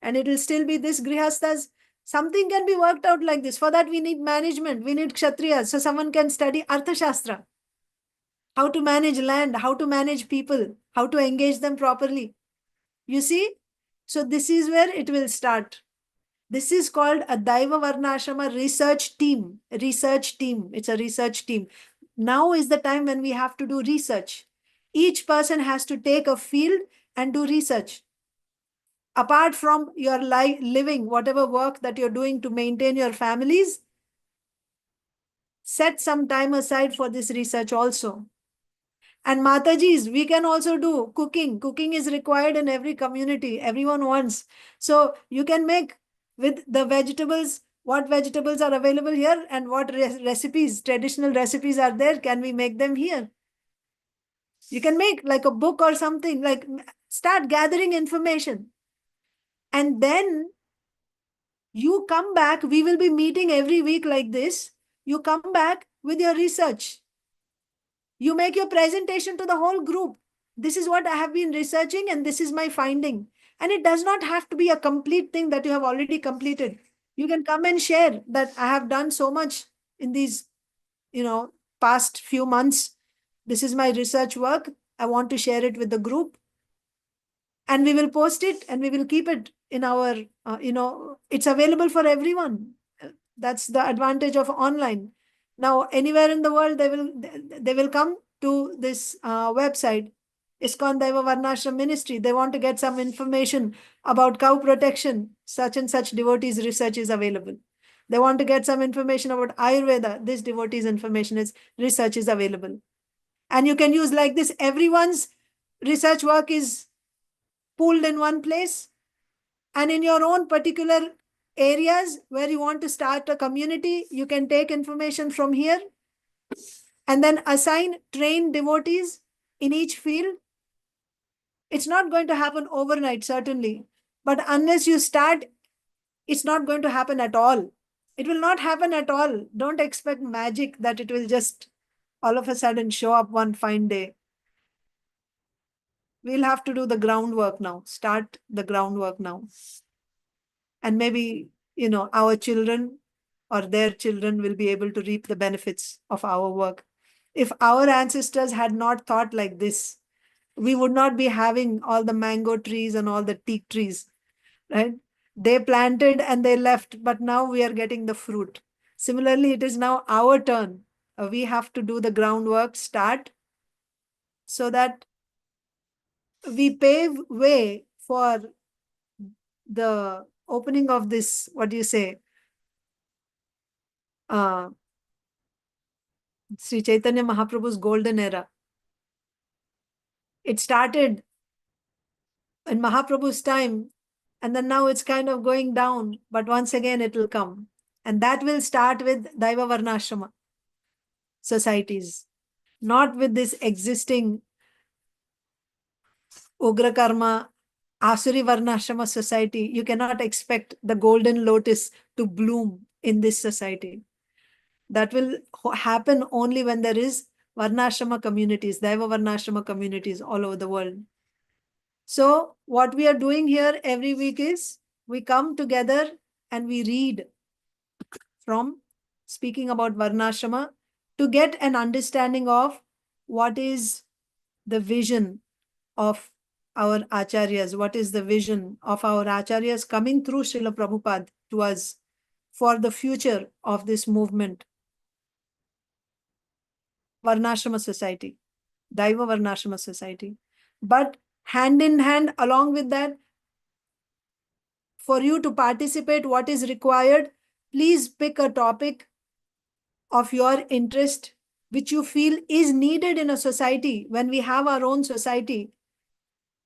And it will still be this grihastha's. Something can be worked out like this. For that, we need management. We need kshatriyas. So someone can study Arthashastra. How to manage land, how to manage people, how to engage them properly. You see? So this is where it will start. This is called a Daiva Varnashrama research team. Research team. It's a research team. Now is the time when we have to do research. Each person has to take a field and do research. Apart from your living, whatever work that you're doing to maintain your families, set some time aside for this research also. And Matajis, we can also do cooking. Cooking is required in every community. Everyone wants. So you can make with the vegetables, what vegetables are available here and what recipes, traditional recipes are there. Can we make them here? You can make like a book or something, like start gathering information. And then you come back, we will be meeting every week like this. You come back with your research. You make your presentation to the whole group. This is what I have been researching and this is my finding. And it does not have to be a complete thing that you have already completed. You can come and share that I have done so much in these, past few months. This is my research work. I want to share it with the group. And we will post it and we will keep it in our, it's available for everyone. That's the advantage of online. Now, anywhere in the world, they will come to this website, ISKCON Daiva Varnashram Ministry. They want to get some information about cow protection. Such and such devotees' research is available. They want to get some information about Ayurveda. This devotees' research is available. And you can use like this. Everyone's research work is pooled in one place. And in your own particular areas where you want to start a community, you can take information from here and then assign trained devotees in each field. It's not going to happen overnight, certainly. But unless you start, it's not going to happen at all. It will not happen at all. Don't expect magic that it will just all of a sudden show up one fine day. We'll have to do the groundwork now. Start the groundwork now. And maybe, our children or their children will be able to reap the benefits of our work. If our ancestors had not thought like this, we would not be having all the mango trees and all the teak trees, right? They planted and they left, but now we are getting the fruit. Similarly, it is now our turn. We have to do the groundwork, start, so that we pave way for the opening of this, what do you say, Sri Chaitanya Mahaprabhu's golden era. It started in Mahaprabhu's time, and then now it's kind of going down, but once again it will come. And that will start with Daiva Varnashrama societies, not with this existing Ugra Karma, Asuri Varnashrama society. You cannot expect the golden lotus to bloom in this society. That will happen only when there is Varnashrama communities, Daiva Varnashrama communities all over the world. So what we are doing here every week is we come together and we read from speaking about Varnashrama to get an understanding of what is the vision of our acharyas, what is the vision of our acharyas coming through Srila Prabhupada to us for the future of this movement. Varnashrama society, Daiva Varnashrama society. But hand in hand, along with that, for you to participate, what is required, please pick a topic of your interest, which you feel is needed in a society. When we have our own society,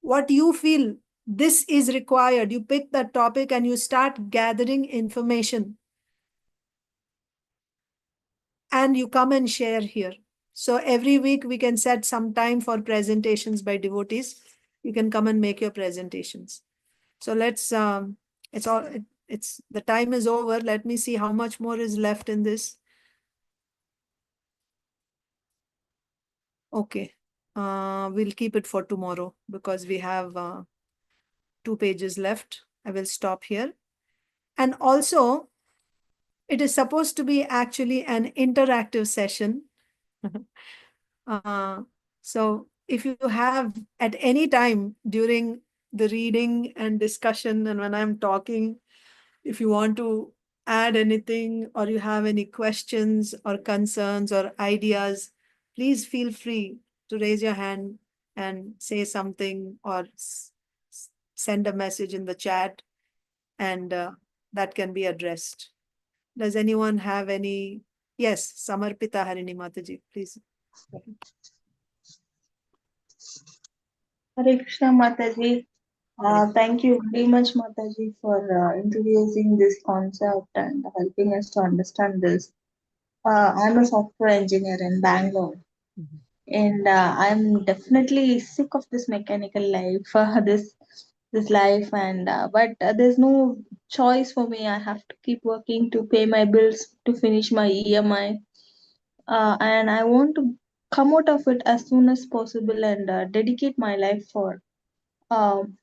what you feel this is required, you pick that topic and you start gathering information. And you come and share here. So every week we can set some time for presentations by devotees. You can come and make your presentations. So let's, the time is over. Let me see how much more is left in this. Okay. We'll keep it for tomorrow because we have 2 pages left. I will stop here. And also, it is supposed to be actually an interactive session. So if you have at any time during the reading and discussion and when I'm talking, if you want to add anything or you have any questions or concerns or ideas, please feel free to raise your hand and say something or send a message in the chat, and that can be addressed. Does anyone have any Yes, Samarpita Harini Mataji, please. Hare Krishna Mataji. Thank you very much, Mataji, for introducing this concept and helping us to understand this. I'm a software engineer in Bangalore, and I'm definitely sick of this mechanical life, this life, and but there's no choice for me. I have to keep working to pay my bills, to finish my EMI, and I want to come out of it as soon as possible and dedicate my life um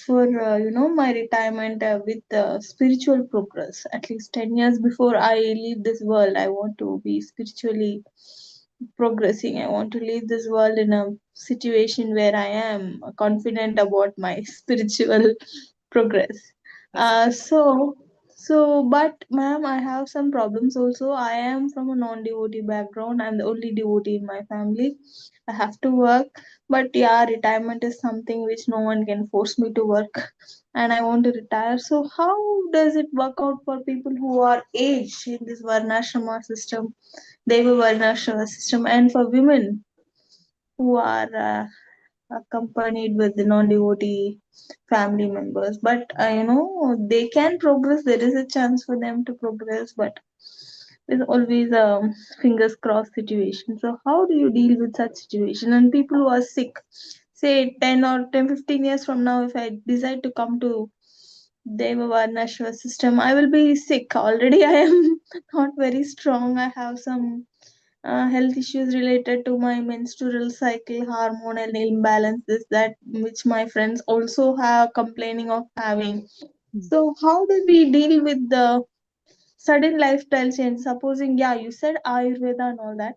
my retirement with spiritual progress. At least 10 years before I leave this world, I want to be spiritually progressing. I want to leave this world in a situation where I am confident about my spiritual progress. So but ma'am, I have some problems also. I am from a non-devotee background. I'm the only devotee in my family. I have to work, but yeah, retirement is something which no one can force me to work, and I want to retire. So how does it work out for people who are aged in this Varnashrama system, Deva Varnashrama system, and for women who are accompanied with the non-devotee family members? But they can progress. There is a chance for them to progress, but there's always a fingers crossed situation. So how do you deal with such situation? And people who are sick, say 10 or 15 years from now, if I decide to come to Deva Varnashva system, I will be sick. Already I am not very strong. I have some health issues related to my menstrual cycle, hormonal imbalance, this, that, which my friends also have complaining of having. So how do we deal with the sudden lifestyle change? Supposing, yeah, you said Ayurveda and all that.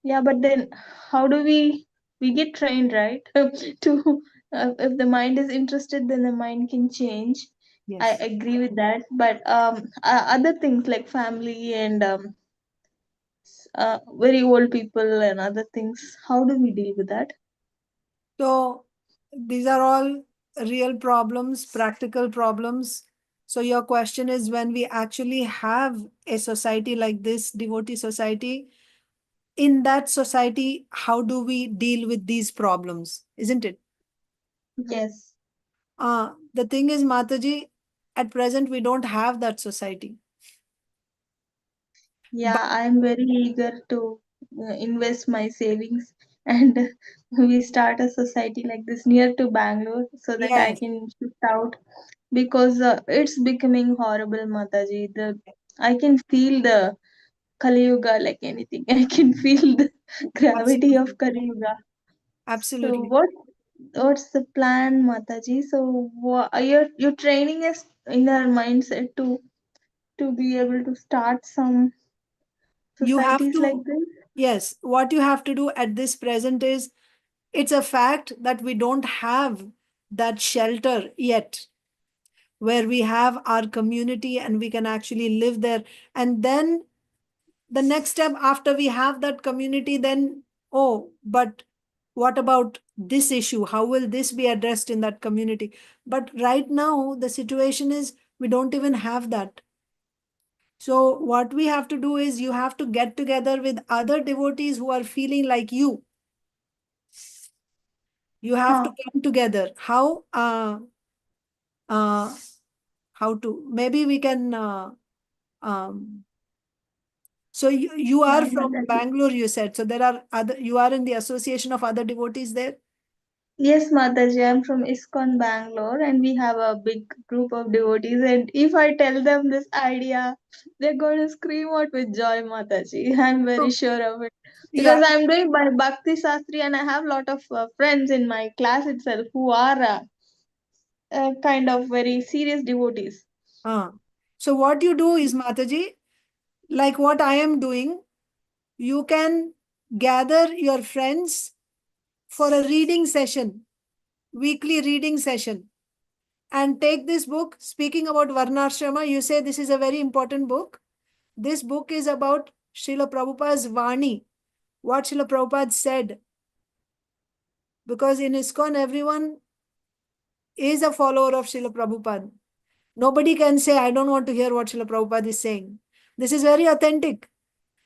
Yeah, but then how do we get trained, right? To if the mind is interested, then the mind can change. I Yes. agree with that, but other things like family and very old people and other things, how do we deal with that? So these are all real problems, practical problems. So your question is, when we actually have a society like this, devotee society, in that society, how do we deal with these problems? Isn't it? Yes. The thing is, Mataji, at present, we don't have that society. Yeah, But I'm very eager to invest my savings and we start a society like this near to Bangalore so that I yes, can shift out, because it's becoming horrible, Mataji. I can feel the Kali Yuga like anything. I can feel the gravity of absolutely. Kali Yuga. So Absolutely. what's the plan, Mataji? So you're training us in our mindset to be able to start some You have societies like to, this. yes, what you have to do at this present is, it's a fact that we don't have that shelter yet, where we have our community and we can actually live there. And then the next step after we have that community, then, oh, but what about this issue? How will this be addressed in that community? But right now, the situation is we don't even have that. So, what we have to do is, you have to get together with other devotees who are feeling like you. You have to Huh. come together. Uh, how to? Maybe we can. Um, so you Yeah, are from Mataji. Bangalore, you said. So there are other. You are in the association of other devotees there. Yes, Mataji, I'm from ISKCON Bangalore and we have a big group of devotees. And if I tell them this idea, they're going to scream out with joy, Mataji. I'm very So, sure of it. yeah. Because I'm doing my Bhakti Sastri and I have a lot of friends in my class itself who are kind of very serious devotees. So what you do is, Mataji, like what I am doing, you can gather your friends for a reading session, weekly reading session, and take this book. Speaking about Varnashrama, you say this is a very important book. This book is about Srila Prabhupada's Vani, what Srila Prabhupada said. Because in ISKCON, everyone is a follower of Srila Prabhupada. Nobody can say, I don't want to hear what Srila Prabhupada is saying. This is very authentic.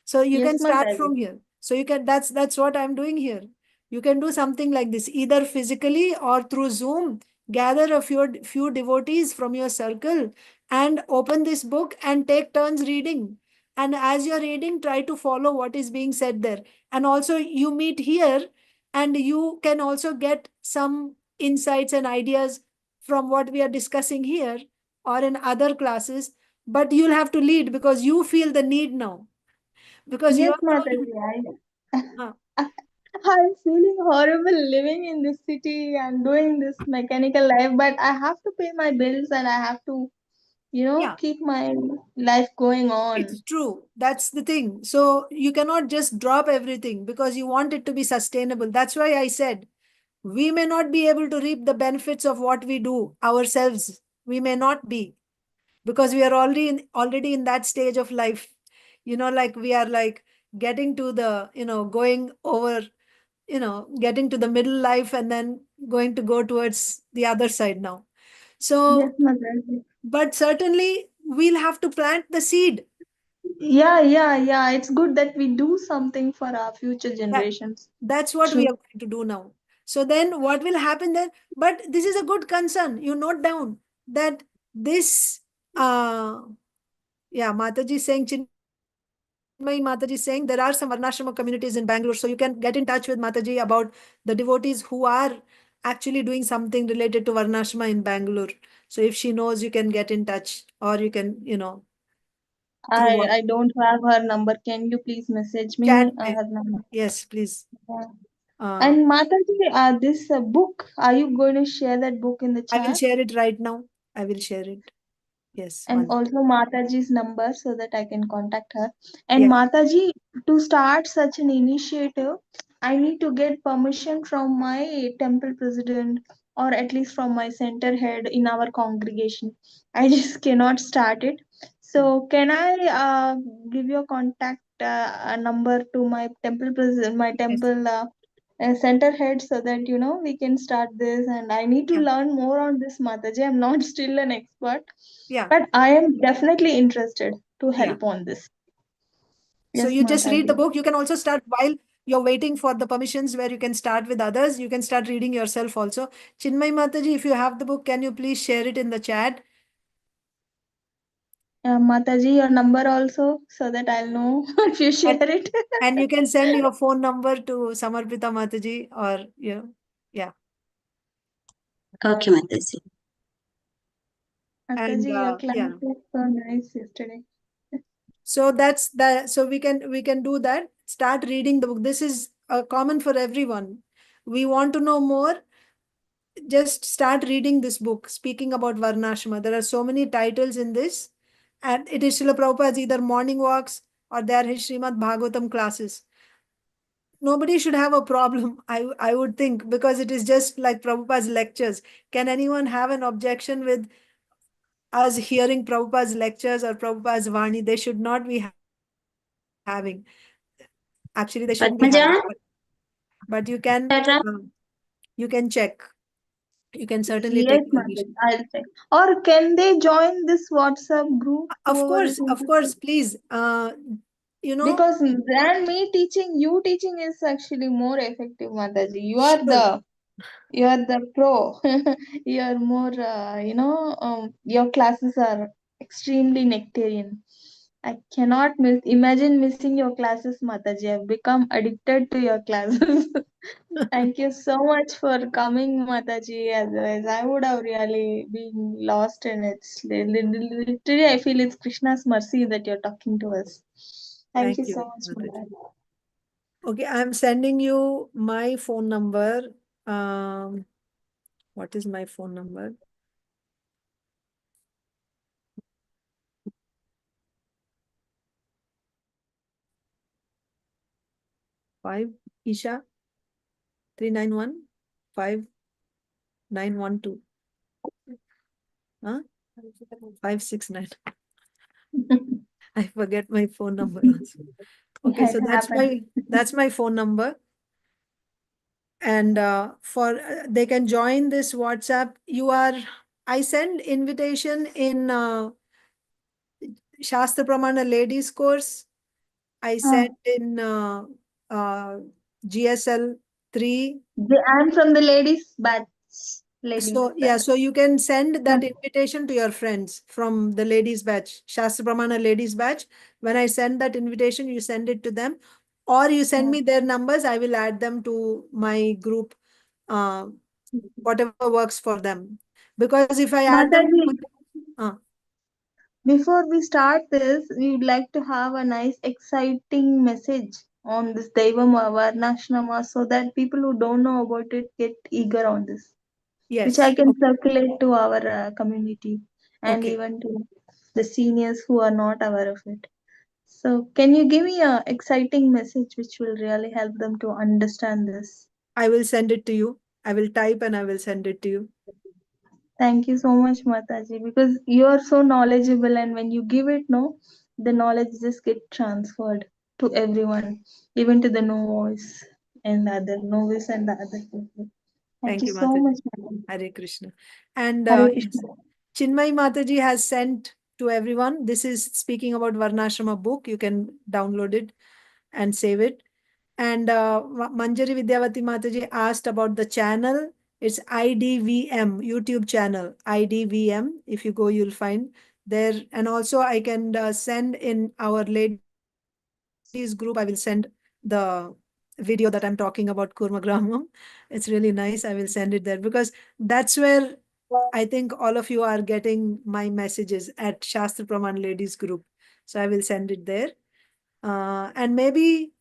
So you Yes, can start Mataji. from here. So you can, that's what I'm doing here. You can do something like this, either physically or through Zoom. Gather a few devotees from your circle and open this book and take turns reading. And as you're reading, try to follow what is being said there. And also you meet here and you can also get some insights and ideas from what we are discussing here or in other classes. But you'll have to lead because you feel the need now. Because you Yes, are Mataji. Huh. I'm feeling horrible living in this city and doing this mechanical life, but I have to pay my bills and I have to, Yeah, keep my life going on. it's true. That's the thing. So you cannot just drop everything because you want it to be sustainable. That's why I said we may not be able to reap the benefits of what we do ourselves. We may not be because we are already in that stage of life. Like we are like getting to the, going over, getting to the middle life and then going to go towards the other side now. Yes, So, Mataji. but certainly we'll have to plant the seed. Yeah. It's good that we do something for our future That generations. that's what we True. are going to do now. So then what will happen then? But this is a good concern. You note down that this Mataji is saying, Chinmay Mataji is saying there are some Varnashrama communities in Bangalore. So you can get in touch with Mataji about the devotees who are actually doing something related to Varnashrama in Bangalore. So if she knows, you can get in touch, or you can, through I don't have her number. Can you please message chat. me her number? Yes, please. Yeah. Uh, And Mataji, this book, are you going to share that book in the I will chat? share it right now. I will share it. Yes, And one. also Mataji's number so that I can contact her. And Yes, Mataji, to start such an initiative, I need to get permission from my temple president or at least from my center head in our congregation. I just cannot start it. So can I give your contact number to my temple president, my yes, temple center head so that we can start this, and I need to yeah, learn more on this, Mataji. I'm not still an expert, yeah, but I am definitely interested to yeah. help on this. So Yes, you just read the Mataji. book. You can also start while you're waiting for the permissions where you can start with others. You can start reading yourself also. Chinmay Mataji, if you have the book, can you please share it in the chat? Mataji, your number also so that I'll know if you share And, it. and you can send your phone number to Samarpita Mataji or, yeah. Okay, Mataji. And Mataji, your class yeah. was so nice yesterday. So that's that. So we can do that. Start reading the book. This is common for everyone. We want to know more. Just start reading this book. Speaking about Varnashrama, there are so many titles in this, and it is Srila Prabhupada's either morning walks or they are his Srimad Bhagavatam classes. Nobody should have a problem, I would think, because it is just like Prabhupada's lectures. Can anyone have an objection with us hearing Prabhupada's lectures or Prabhupada's Vani? They should not be having. Actually, they shouldn't be having. Padmaja, But Tara, you can check. You can certainly Yes, take permission. Mataji, I'll check. Or can they join this WhatsApp group, whoever is Of interested? course, please. You know, Because than me teaching, you teaching is actually more effective, Mataji. sure. You are the pro. You are more, your classes are extremely nectarian. I cannot imagine missing your classes, Mataji. I've become addicted to your classes. Thank you so much for coming, Mataji. Otherwise, I would have really been lost in it. Literally, I feel it's Krishna's mercy that you're talking to us. Thank you Thank so you, much, Mataji. Mataji. Okay, I'm sending you my phone number. What is my phone number? Five Isha 391-5912. Huh? 569. I forget my phone number also. Okay, Yeah, so it happened. that's my phone number. And they can join this WhatsApp. I send invitation in Shastra Pramana ladies course. I sent in GSL 3. I'm from the ladies batch. So yeah, so you can send that invitation to your friends from the ladies batch, Shastra Pramana ladies batch. When I send that invitation, you send it to them, or you send me their numbers. I will add them to my group, whatever works for them. Because if I add them, Mataji, before we start this, we would like to have a nice, exciting message on this Daivam Varnashrama so that people who don't know about it get eager on this, which I yes, can circulate to our community and okay. even to the seniors who are not aware of it. So, can you give me a exciting message which will really help them to understand this? I will send it to you. I will type and I will send it to you. Thank you so much, Mataji, because you are so knowledgeable, and when you give it, no, the knowledge just get transferred to everyone, even to the novice and the other novice and the other people. Thank Thank you you, so Mataji. much, Mataji. Hare Krishna. And Hare yes, Krishna. Chinmay Mataji has sent to everyone. This is speaking about Varnashrama book. You can download it and save it. And Manjari Vidyavati Mataji asked about the channel. It's IDVM, YouTube channel, IDVM. If you go, you'll find there. And also I can send in our ladies group, I will send the video that I'm talking about Kurma Gramam. It's really nice. I will send it there because that's where I think all of you are getting my messages at Shastra Praman Ladies Group. So I will send it there. And maybe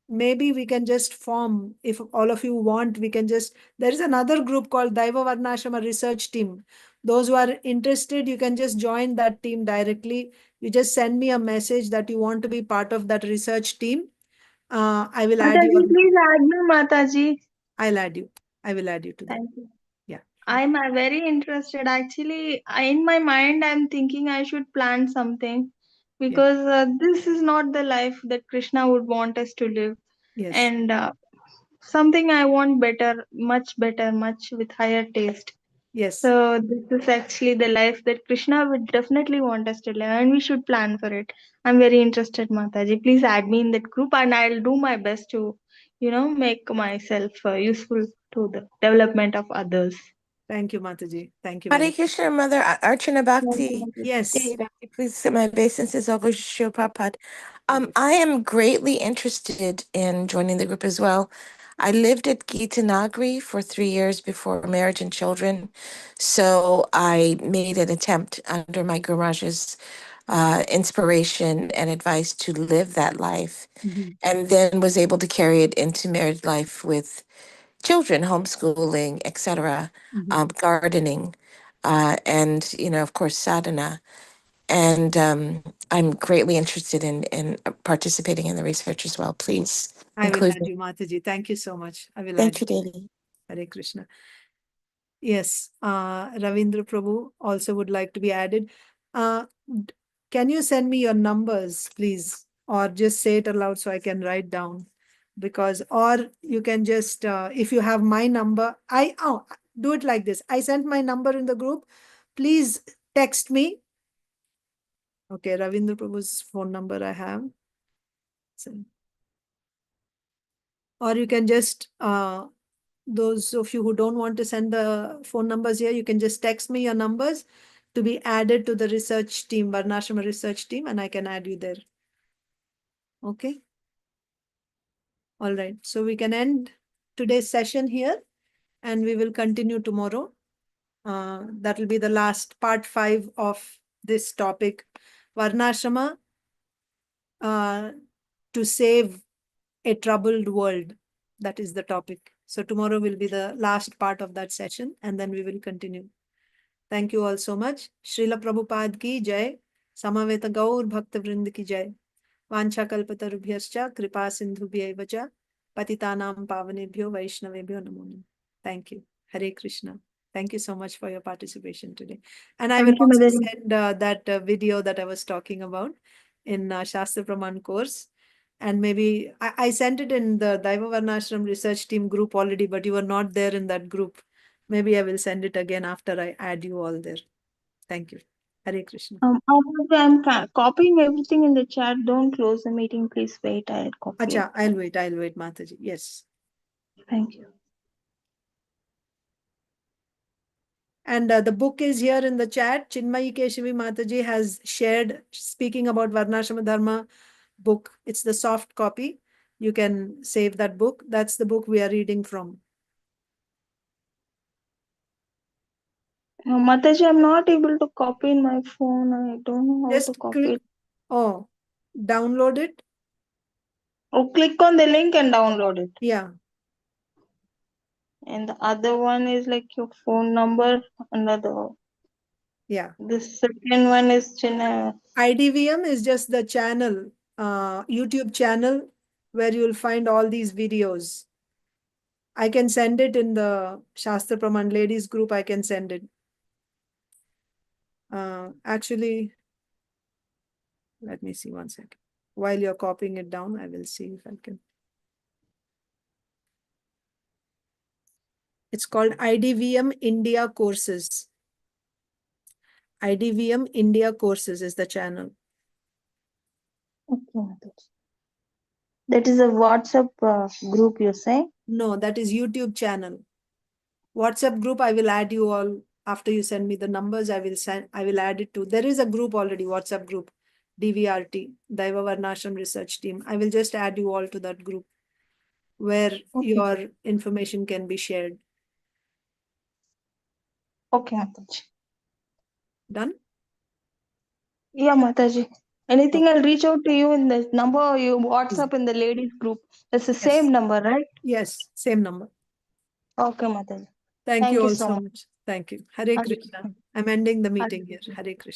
we can just form, if all of you want, we can just, there is another group called Daiva Varnashrama Research Team. Those who are interested, you can just join that team directly. You just send me a message that you want to be part of that research team. I will add Mataji, you. please add me, Mataji. I'll add you. I will add you to that. Thank you. Yeah. I'm very interested. Actually, in my mind, I'm thinking I should plan something because this is not the life that Krishna would want us to live. Yes. And something I want better, much with higher taste. Yes. So this is actually the life that Krishna would definitely want us to live, and we should plan for it. I'm very interested, Mataji. Please add me in that group, and I'll do my best to, make myself useful to the development of others. Thank you, Mataji. Thank you Hare very much. Krishna, Mother Archana Bhakti. Yes. Devi Bhakti, please accept my obeisances. I'll go to Srila Prabhupada. Thank you. I am greatly interested in joining the group as well. I lived at Gita Nagri for 3 years before marriage and children. So I made an attempt under my Guru Maharaj's inspiration and advice to live that life, Mhm. and then was able to carry it into married life with children, homeschooling, etc., Mhm. gardening, and of course, sadhana. And I'm greatly interested in participating in the research as well. Please I will include add me. you, Mataji. Thank you so much. I will add Thank you, you. Devi. Hare Krishna. Yes, Ravindra Prabhu also would like to be added. Can you send me your numbers, please? Or just say it aloud so I can write down. Or you can just, if you have my number, do it like this. I sent my number in the group. Please text me. Okay, Ravindra Prabhu's phone number I have. Or you can just, those of you who don't want to send the phone numbers here, you can just text me your numbers to be added to the research team, Varnashrama research team, and I can add you there. Okay. All right. So we can end today's session here and we will continue tomorrow. That will be the last part 5 of this topic, Varnashrama to save a troubled world. That is the topic. So tomorrow will be the last part of that session and then we will continue. Thank you all so much. Srila Prabhupada ki jai. Samaveta Gaur Bhakta Vrind ki jai. Vancha kalpatarubhyascha kripa sindhubhyaiva cha patitanam pavanebhyo vaishnavebhyo namo namaha. Thank you. Hare Krishna. Thank you so much for your participation today. And I will Thank you, also Madhuri. send that video that I was talking about in Shastra Praman course. And maybe I sent it in the Daiva Varnashram research team group already, but you were not there in that group. Maybe I will send it again after I add you all there. Thank you. Hare Krishna. I'm copying everything in the chat. Don't close the meeting. Please wait. I'll copy Acha, it. I'll wait, Mataji. Yes. Thank you. And the book is here in the chat. Chinmayi Keshavi Mataji has shared, speaking about Varnashrama Dharma book. It's the soft copy. You can save that book. That's the book we are reading from. Mataji, I'm not able to copy in my phone. I don't know how to Just copy click, it. oh, download it. Oh, click on the link and download it. Yeah. And the other one is like your phone number. Another. Yeah. The second one is Chennai. IDVM is just the channel, YouTube channel where you'll find all these videos. I can send it in the Shastra Praman ladies group. I can send it. Actually, let me see one second. While you're copying it down, I will see if I can. It's called IDVM India Courses. IDVM India Courses is the channel. Okay, Mataji. That is a WhatsApp group, you say? No, that is YouTube channel. WhatsApp group, I will add you all. After you send me the numbers, I will add it to. There is a group already, WhatsApp group, DVRT, Daiva Varnashram Research Team. I will just add you all to that group where your information can be shared. Okay, Mataji. Done? Yeah, Mataji. Anything, I'll reach out to you in the number you WhatsApp in the ladies group. It's the same number, right? Yes, same number. Okay, Mataji. Thank Thank you you all so so much. much. Thank you. Hare Hare Krishna. Krishna. I'm ending the Hare meeting here. Krishna. Hare Krishna.